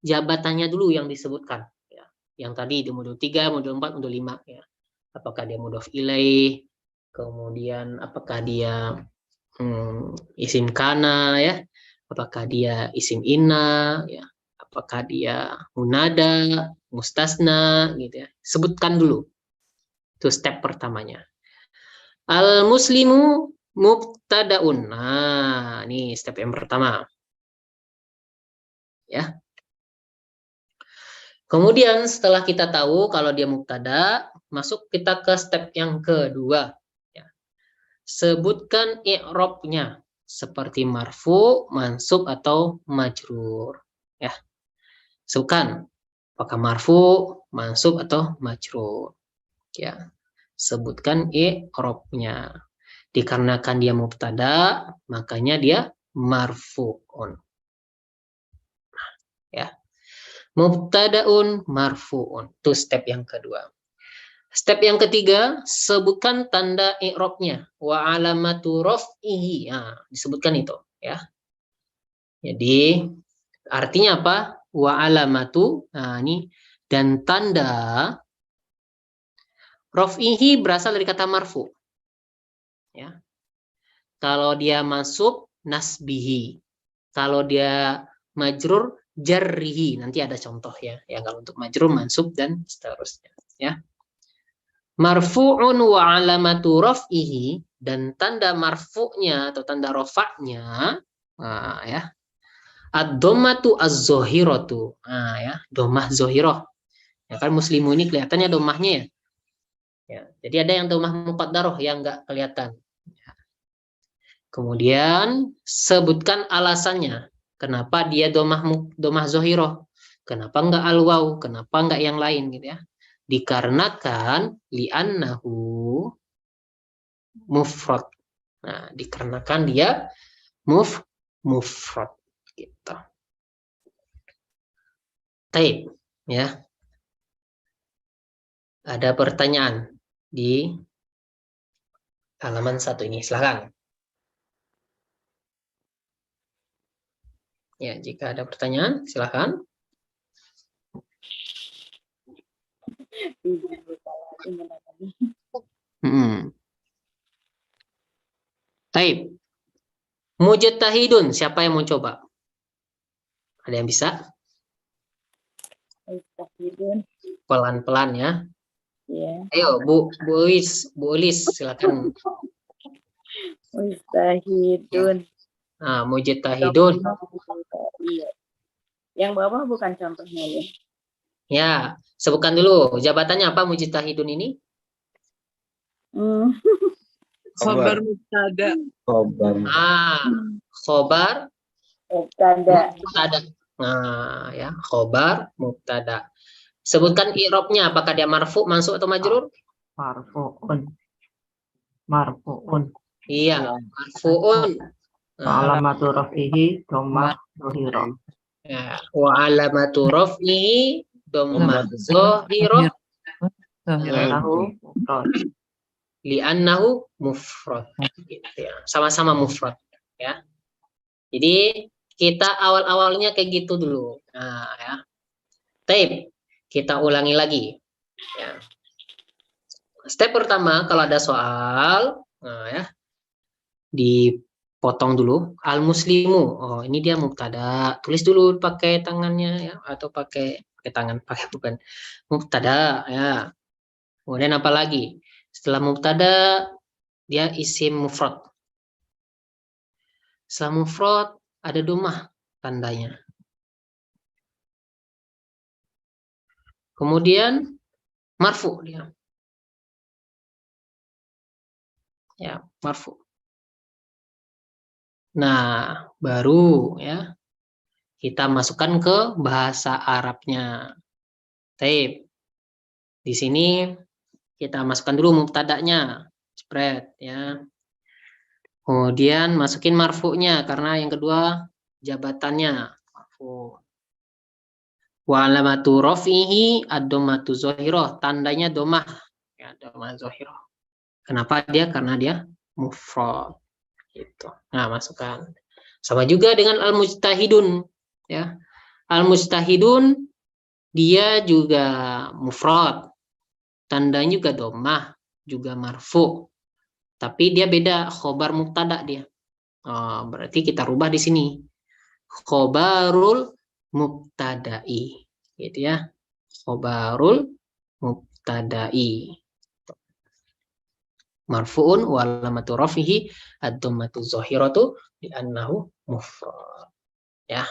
Jabatannya dulu yang disebutkan ya. Yang tadi di modul 3, modul 4, modul 5 ya. Apakah dia mudhof ilaih, kemudian apakah dia isim kana ya, apakah dia isim inna ya, apakah dia munada, mustasna gitu ya. Sebutkan dulu. Itu step pertamanya. Al-muslimu mubtadaun. Nah, ini step yang pertama. Ya. Kemudian setelah kita tahu kalau dia mubtada, masuk kita ke step yang kedua. Ya. Sebutkan i'rabnya seperti marfu, mansub atau majrur. Ya. Sebutkan apakah marfu, mansub atau majrur. Ya. Sebutkan i'rabnya. Dikarenakan dia mubtada, makanya dia marfu'un. Ya. Mubtadaun marfu'un. Itu step yang kedua. Step yang ketiga, sebutkan tanda i'rabnya. Wa alamatu raf'ihi. Nah, disebutkan itu, ya. Jadi artinya apa? Wa alamatu. Nah, ini dan tanda raf'ihi berasal dari kata marfu. Ya. Kalau dia mansub, nasbihi. Kalau dia majrur, jarrihi. Nanti ada contoh ya. Ya, kalau untuk majrur, mansub dan seterusnya. Ya. Marfu'un wa alamatu raf'ihi, dan tanda marfu'nya atau tanda rafa'nya, nah, ya. Ad-dhammatu az-zahiratu. Nah, ya, dhammah zahirah. Ya kan muslimu ini kelihatannya dhammahnya ya. Ya, jadi ada yang dhammah muqaddarah yang enggak kelihatan. Ya. Kemudian sebutkan alasannya. Kenapa dia dhammah zahirah? Kenapa enggak al-waw? Kenapa enggak yang lain gitu ya? Dikarenakan li'annahu mufrad. Nah, dikarenakan dia mufrad gitu. Taib, ya. Ada pertanyaan di halaman 1 ini, silakan. Ya, jika ada pertanyaan, silakan. Taib. Mujtahidun, siapa yang mau coba? Ada yang bisa? Pelan-pelan ya. Ya. Ayo, Bu Ulis, silakan. Mujtahidun. Nah, mujtahidun. Iya. Yang bawah bukan contohnya ya. Ya, sebutkan dulu jabatannya apa mujtahidun ini? Khobar mubtada. Khobar. Khobar mubtada. Nah, ya, khobar mubtada. Sebutkan i'rabnya, apakah dia marfu, mansub atau majrur? Marfu'un. Iya, marfu'un. Alamatu raf'ihi dhammah zahirah. Ya, wa alamatu raf'ihi dhammah zahirah. Li'annahu mufrad. Gitu ya. Sama-sama mufrad ya. Jadi kita awal-awalnya kayak gitu dulu. Nah, ya. Taib, kita ulangi lagi. Ya. Step pertama kalau ada soal, nah ya, dipotong dulu al-muslimu. Oh, ini dia mubtada. Tulis dulu pakai tangannya ya, atau pakai tangan, bukan mubtada ya. Kemudian apa lagi? Setelah mubtada dia isim mufrad. Setelah mufrad ada dhammah tandanya. Kemudian marfu dia. Ya, marfu. Nah, baru ya kita masukkan ke bahasa Arabnya. Taib. Di sini kita masukkan dulu mubtada'nya. Spread ya. Kemudian masukin marfu'nya karena yang kedua jabatannya marfu'. Wa alamatu raf'ihi ad-dhammatu zahirah, tandanya dhammah ya, dhammah zahirah. Kenapa dia? Karena dia mufrad gitu. Nah, masukkan. Sama juga dengan al-mujtahidun ya. Al-mujtahidun dia juga mufrad. Tandanya juga dhammah, juga marfu'. Tapi dia beda, khobar mubtada dia. Oh, berarti kita rubah di sini. Khobarul mubtada'i. Gitu ya. Khobarul mubtada'i. marfu'un wa alamatu rafihi ad-dhammatu zahiratu li'annahu mufrad. Ya.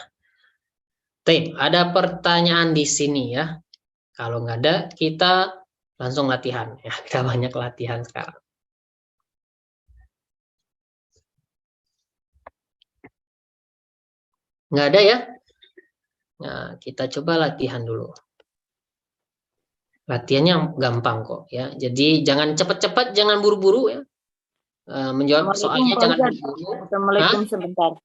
Baik, ada pertanyaan di sini ya. Kalau nggak ada, kita langsung latihan ya. Kita banyak latihan sekarang. Nggak ada ya? Nah, kita coba latihan dulu. Latihannya gampang kok ya. Jadi jangan cepat-cepat, jangan buru-buru ya. Menjawab soalnya jangan buru-buru. Assalamualaikum, sebentar.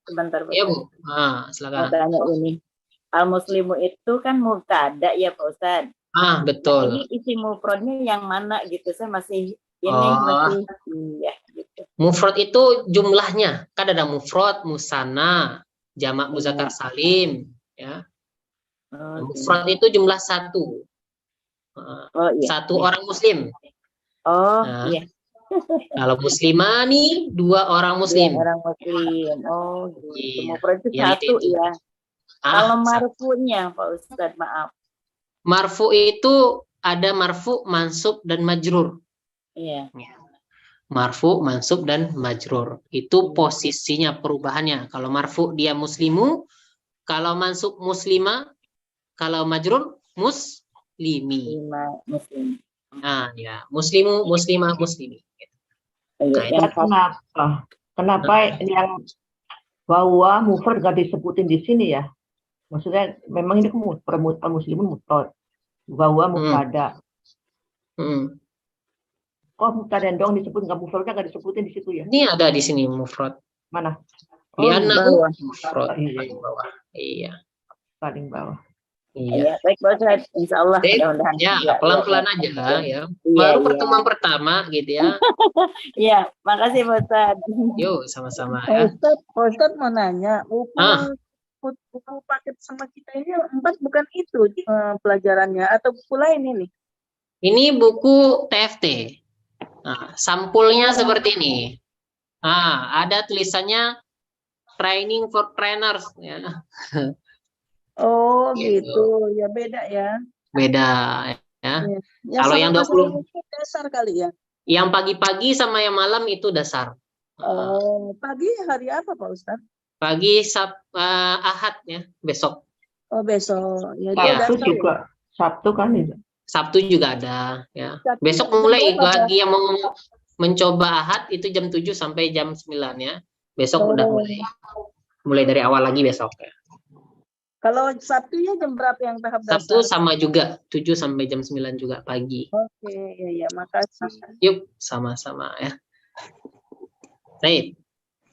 Iya Bu. Nah, silakan. Mau tanya ini. Al-muslimu itu kan mubtada ya Pak Ustadz. Betul. Ini isi mufradnya yang mana gitu? Saya masih iya gitu. Mufrad itu jumlahnya. Kan ada mufrad, musanna, jamak muzakkar salim ya. Mufrad itu jumlah satu. Satu orang muslim. Iya. Kalau muslimani, 2 orang muslim. 2 orang muslim. Gitu. Iya. Mufrad itu satu ya. Kalau marfu'nya Pak Ustadz, maaf. Marfu itu ada marfu, mansub, dan majrur. Iya. Marfu, mansub, dan majrur. Itu posisinya perubahannya. Kalau marfu dia muslimu, kalau mansub muslima, kalau majrur muslimi. Muslim. Nah, ya, muslimu, muslimah, muslimi. Nah, kenapa yang bahwa mufrad nggak disebutin di sini ya? Maksudnya memang ini muslimun mufrad, bahwa mubtada. Kok mubtada doang disebut, nggak mufradnya nggak disebutin di situ ya? Ini ada di sini mufrad. Mana? Di bawah. Mufrad paling bawah. Iya. Paling bawah. Iya. Baik Pak Ustadz, insya Allah. Mudah-mudahan. Ya, pelan-pelan aja ya. Baru pertemuan pertama gitu ya. Iya, makasih Pak Ustadz. Yuk, sama-sama ya. Pak Ustadz mau nanya, buku paket sama kita ini 4 bukan itu pelajarannya atau buku lain ini? Ini buku TFT. Nah, sampulnya seperti ini. Nah, ada tulisannya training for trainers ya. Oh gitu, ya beda ya. Beda ya. Kalau yang 20 dasar kali ya. Yang pagi-pagi sama yang malam itu dasar. Oh, pagi hari apa Pak Ustadz? Pagi Ahad ya, besok. Oh, besok. Ya, Sabtu juga. Sabtu kan itu. Sabtu juga ada ya. Besok mulai bagi yang mau mencoba Ahad itu jam 7 sampai jam 9 ya. Besok udah mulai. Mulai dari awal lagi besok ya. Kalau Sabtunya jam berapa yang tahap dasar? Sabtu sama juga 7 sampai jam 9 juga pagi. Oke, ya makasih. Yuk, sama-sama ya. Baik.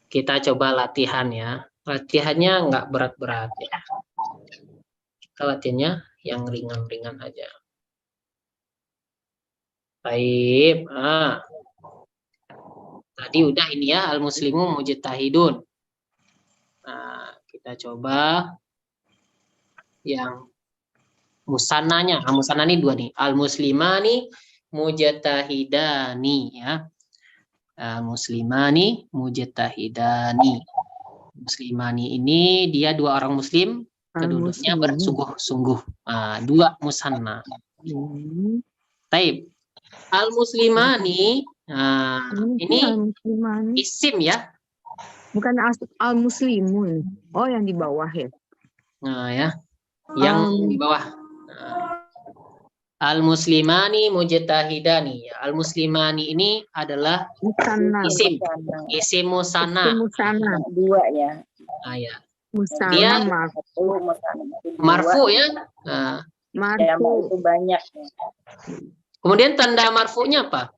Kita coba latihan ya. Latihannya nggak berat-berat ya. Kita latihannya yang ringan-ringan aja. Baik. Tadi udah ini ya, al-muslimu mujtahidun. Nah, kita coba yang musananya. Musanna ini 2 nih. Al-muslimani mujtahidani ya. Muslimani mujtahidani. Muslimani ini dia 2 orang muslim, kedudukannya bersungguh-sungguh. 2 musanna. Taib. Al-muslimani ini isim ya. Bukan al-muslimun. Oh, yang di bawah ya. Nah ya. Yang di bawah. Al-muslimani mujtahidani. Al-muslimani ini adalah isim. Isim musanna. 2 ya. Ya. Dia marfu ya. Marfu itu banyak. Kemudian tanda marfu'nya apa?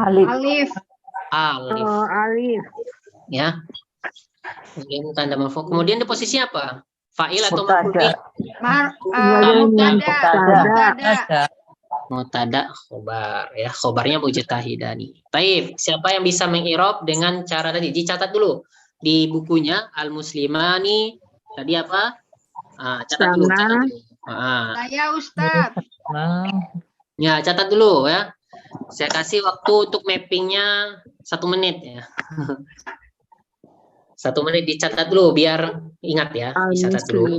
Alif. Alif. Ya. Kemudian tanda marfu. Kemudian di posisi apa? Fa'il atau maf'ul? Mutada khobar ya, khobarnya mujtahidani. Taib, siapa yang bisa mengirob dengan cara tadi? Dicatat dulu di bukunya al-muslimani tadi apa? Catat dulu. Saya Ustaz. Ya, catat dulu ya. Saya kasih waktu untuk mappingnya 1 menit ya. 1 menit dicatat dulu biar ingat ya. Dicatat dulu.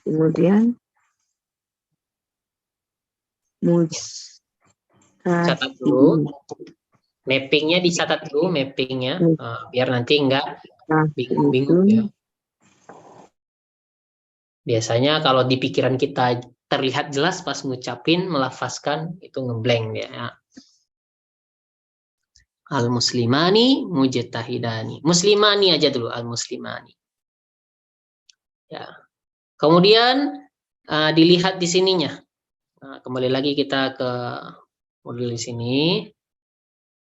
Kemudian Catat dulu. Mappingnya dicatat dulu, mappingnya. Biar nanti enggak bingung-bingung ya. Biasanya kalau di pikiran kita terlihat jelas pas ngucapin, melafazkan, itu ngeblank dia ya. Al-muslimani mujtahidani. Muslimani aja dulu, al-muslimani. Ya. Kemudian dilihat di sininya. Nah, kembali lagi kita ke modul di sini.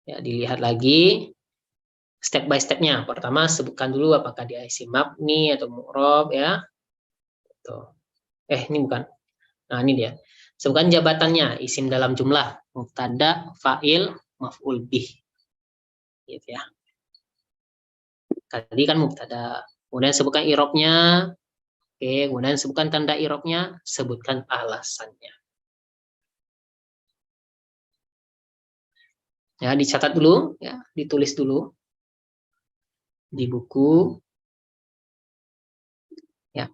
Ya, dilihat lagi step by stepnya. Pertama sebutkan dulu apakah dia isim mabni atau mu'rab ya. Tuh. Ini bukan. Nah, ini dia. Sebutkan jabatannya, isim dalam jumlah, mubtada, fa'il, maf'ul bih. Gitu ya. Tadi kan mubtada. Kemudian sebutkan i'rabnya. Oke, kemudian sebutkan tanda i'rabnya, sebutkan alasannya. Ya, dicatat dulu, ya, ditulis dulu di buku. Ya.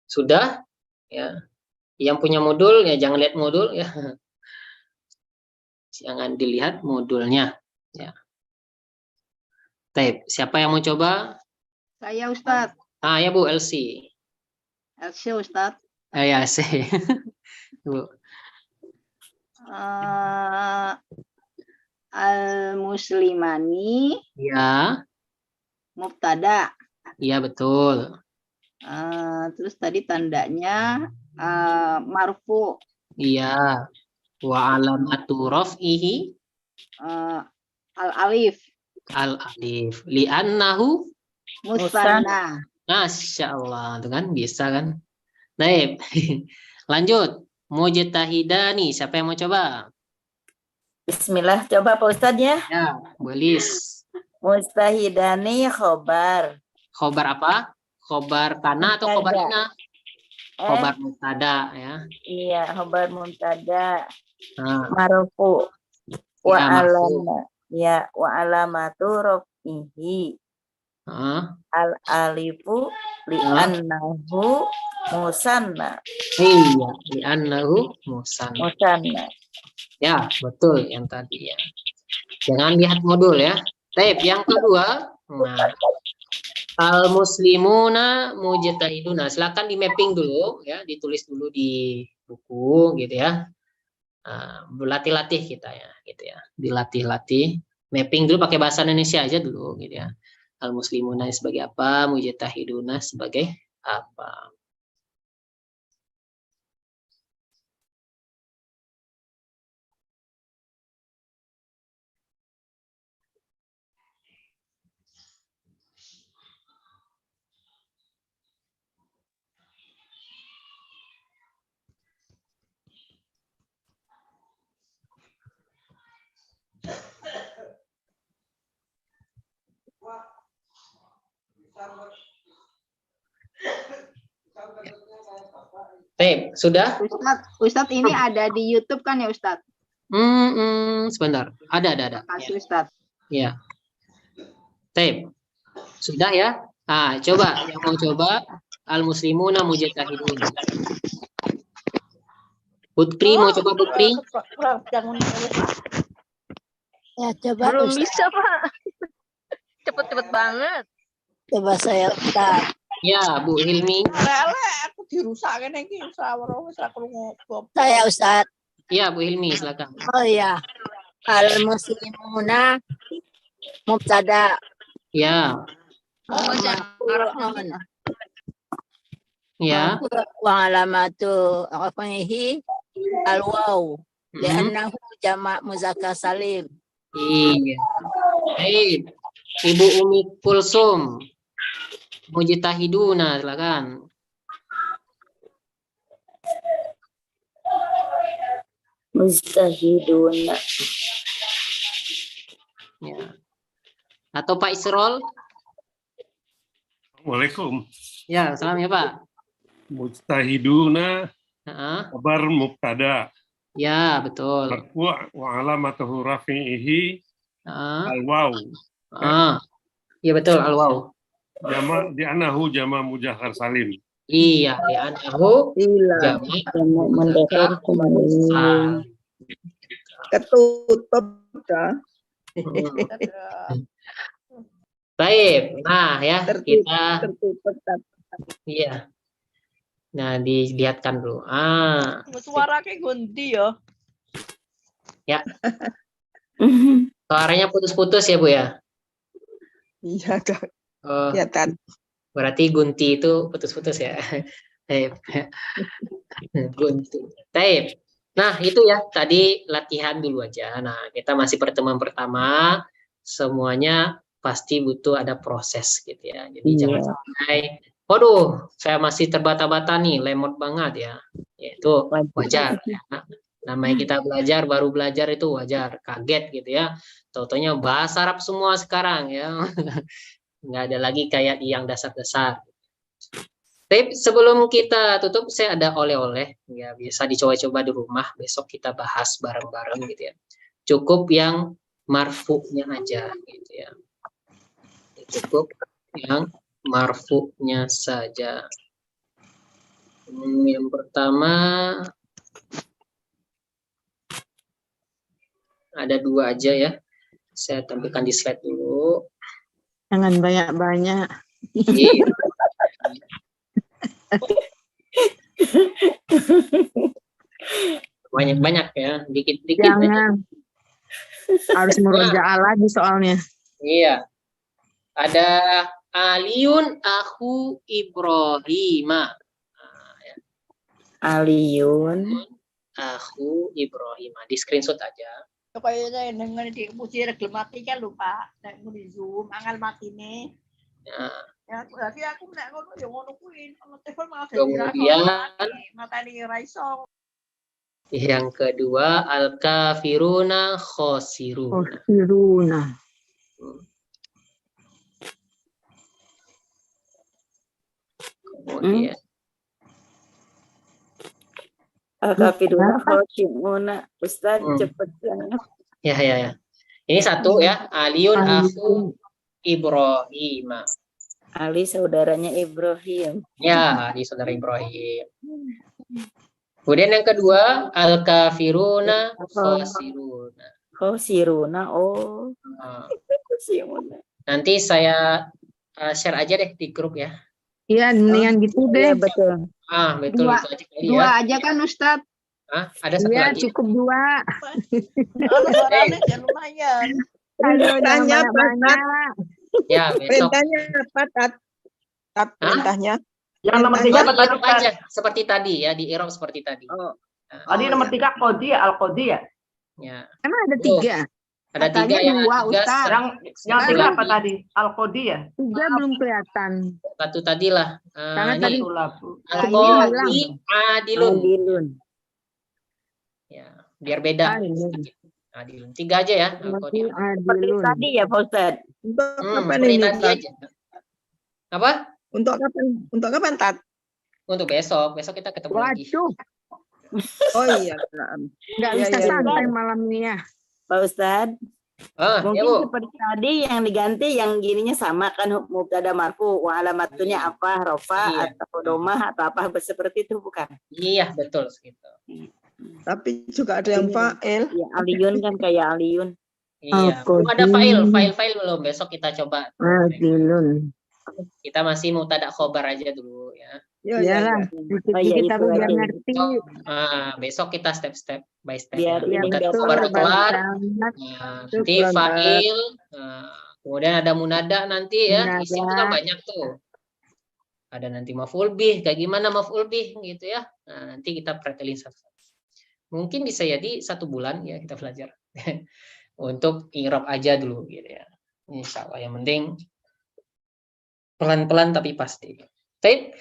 Sudah, ya. Yang punya modul ya jangan lihat modul ya. Jangan dilihat modulnya, ya. Baik, siapa yang mau coba? Saya Ustadz. Ya Bu, Elsie. Elsie Ustadz. Ya, sih. Bu. Al-muslimani. Ya. Mubtada. Iya, betul. Terus tadi tandanya marfu. Iya. Wa alamatu raf'ihi al-alif. Al-alif. Li'annahu musanna. Masya Allah, itu kan bisa kan? Baik. Lanjut. Mujtahidani, siapa yang mau coba? Bismillah, coba Pak Ustadz ya. Ya, Bolis. Mujtahidani khobar. Khobar apa? Khobar kana atau khobar ina? Khobar mubtada ya. Iya, khobar mubtada. Nah. Marfu. Wa Ya, alama. Ya, wa alamatu rafihi. Al-alifu li'annahu musanna. Iya, li'annahu musanna. Musanna. Ya, betul yang tadi ya. Jangan lihat modul ya. Tape yang kedua. Nah, al-muslimuna mujtahiduna. Silakan di mapping dulu ya, ditulis dulu di buku gitu ya. Berlatih-latih kita ya, gitu ya. Dilatih-latih. Mapping dulu pakai bahasa Indonesia aja dulu gitu ya. Al-muslimuna sebagai apa, mujtahiduna sebagai apa. Sudah? Ustadz ini ada di YouTube kan ya Ustadz? Sebentar. Ada. Kasih Ustadz. Ya. Sudah ya? Coba yang mau coba al-muslimuna mujtahidun. Putri mau coba Putri? Ya, coba. Belum bisa, Pak. Cepet-cepet banget. Coba saya Ustaz. Ya, Bu Hilmi. Aku dirusak kan iki Saya Ustaz. Ya, Bu Hilmi, silakan. Oh iya. Al-muslimuna mubtada. Ya. Ya. Wa alamatu rafihi al-waw. Li'annahu jama' muzakkar salim. Iya. Baik. Ibu Umi Kulsum. Mujtahiduna, silakan. Mujtahiduna. Ya. Atau Pak Isrol? Waalaikumsalam. Ya, salam ya Pak. Mujtahiduna kabar mubtada. Ya, betul. Marfu' wa alamatuhu rafi'ihi al-waw. Iya betul, al-waw. Jama' di'anahu jama' muzakkar salim. Iya, li'annahu jamak mendekor muzakkar. Ketutup dah. Baik, nah ya kita Tertutup. iya. Nah, dilihatkan dulu. Suara kayak ganti ya. Ya. Suaranya putus-putus ya, Bu ya? Iya, Kak. Oh, Ya, Tan. berarti gunti itu putus-putus ya. Gunti. Taib. Nah, itu ya tadi latihan dulu aja. Nah, kita masih pertemuan pertama, semuanya pasti butuh ada proses gitu ya. Jadi jangan sampai, waduh, saya masih terbata-bata nih, lemot banget ya. Itu wajar ya. Namanya kita belajar, baru belajar itu wajar, kaget gitu ya. Tautonya bahasa Arab semua sekarang ya. Nggak ada lagi kayak yang dasar-dasar. Tapi sebelum kita tutup, saya ada oleh-oleh, ya bisa dicoba-coba di rumah. Besok kita bahas bareng-bareng gitu ya. Cukup yang marfu'nya aja gitu ya. Cukup yang marfu'nya saja. Yang pertama ada 2 aja ya. Saya tampilkan di slide dulu. Jangan banyak-banyak. Iya. Banyak-banyak ya, dikit-dikit. Jangan. Harus murojaah lagi soalnya. Iya. Ada Aliun aku Ibrahima. Aliun Aku Ibrahima. Di screenshot aja. Kayaknya dengan di musir gramatika lupa. Nek di Zoom angal matine. Ya, berarti aku nek ngono ya ngono kuwi. Telepon malah Kemudian matani raiso. yang kedua al-kafiruna khosiruna. Khosiruna. Kemudian Al-kafiruna khosiruna. Ustaz cepet banget. ya. Ini satu ya. Aliun aku Ibrahima. Ali saudaranya Ibrahim. Ya, Ali saudara Ibrahim. Kemudian yang kedua al-kafiruna khosiruna. Khosiruna, oh. Nanti saya share aja deh di grup ya. Iya, yang gitu deh. Iya, betul. Betul Dua, itu aja kali dua ya. aja kan Ustadz. Ada satu Iya, lagi. cukup 2. Suaranya lumayan. Perintahnya apa, Tat? Ya, besok. Perintahnya apa, Tat? Tat, perintahnya. Yang nomor 3 apa tadi? Irob aja seperti tadi ya, di Irob seperti tadi. Tadi nomor 3 Qodi ya, Al-Qodi ya? Ya. Emang ada 3? Ada 3 yang 2, Ustaz. Yang 3 apa tadi? Al-Qodi ya? 3 belum kelihatan. Satu tadilah. Karena Ini tadi Al-Qodi Adilun. Ya, biar beda. Adilun. 3 aja ya. Al-Qodi Seperti tadi ya, Pak Ustaz. Untuk kapan seperti ini, tadi Tat? aja. Apa? Untuk kapan? Untuk kapan, Tat? Untuk besok. Besok kita ketemu lagi. Waduh, Oh iya. nggak bisa santai malam ini ya. Pak Ustaz. Ya, Mungkin Bu. seperti tadi yang diganti yang gininya sama kan mubtada marfu wa alamatunya apa rofa atau domah atau apa seperti itu bukan? Iya, betul segitu. Tapi juga ada yang fa'il. Ya, Aliun kan kayak Aliun. Iya. Belum ada file belum. Besok kita coba. Adilun. Kita masih mau tadak khobar aja dulu ya. Iyalah, kita biar ngerti. Besok kita step by step. Biar ya. ini Tadak betul, khobar kelar. banget. Nanti fa'il. Kemudian ada munada nanti ya. Isim itu kan banyak tuh. Ada nanti maf'ul bih. Kayak gimana maf'ul bih gitu ya. Nah, nanti kita pretelin satu-satu. Mungkin bisa jadi 1 bulan ya kita belajar. Untuk i'rab aja dulu gitu ya. Insya Allah yang penting pelan-pelan tapi pasti. Baik,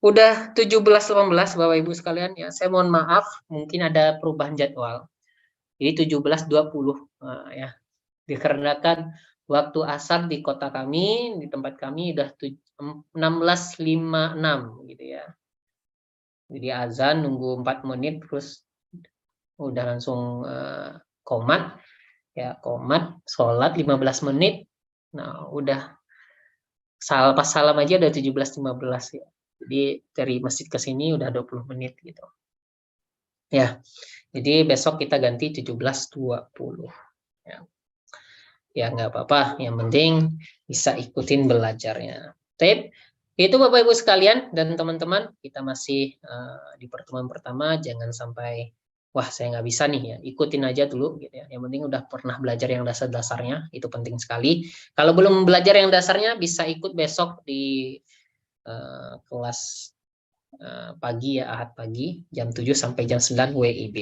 udah 17.18 Bapak Ibu sekalian ya. Saya mohon maaf, mungkin ada perubahan jadwal. Jadi 17.20 ya. Dikarenakan waktu asar di kota kami, di tempat kami udah 16.56 gitu ya. Jadi azan nunggu 4 menit terus udah langsung qomat ya, qomat sholat 15 menit. Nah, udah pas salam aja udah 17.15 ya. Jadi dari masjid ke sini udah 20 menit gitu. Ya. Jadi besok kita ganti 17.20. Ya. Ya nggak apa-apa, yang penting bisa ikutin belajarnya. Tapi itu Bapak Ibu sekalian dan teman-teman, kita masih di pertemuan pertama, jangan sampai wah saya nggak bisa nih ya, ikutin aja dulu gitu ya. Yang penting udah pernah belajar yang dasar-dasarnya, itu penting sekali. Kalau belum belajar yang dasarnya bisa ikut besok di kelas pagi ya, Ahad pagi jam 7 sampai jam 9 WIB.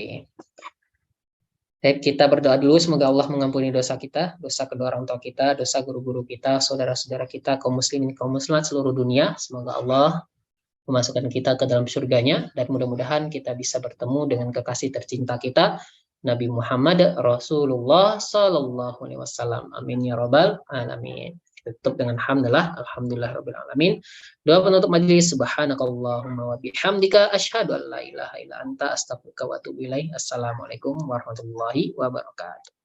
Baik, kita berdoa dulu, semoga Allah mengampuni dosa kita, dosa kedua orang tua kita, dosa guru-guru kita, saudara-saudara kita, kaum muslimin, kaum muslimat seluruh dunia. Semoga Allah memasukkan kita ke dalam surganya, dan mudah-mudahan kita bisa bertemu dengan kekasih tercinta kita, Nabi Muhammad Rasulullah Sallallahu Alaihi Wasallam. Amin ya Rabbal Alamin. Tutup dengan hamdalah, alhamdulillah rabbil alamin. Doa penutup majelis, subhanakallahumma wa bihamdika asyhadu an la ilaha illa anta astaghfiruka wa atubu ilaik. Assalamualaikum warahmatullahi wabarakatuh.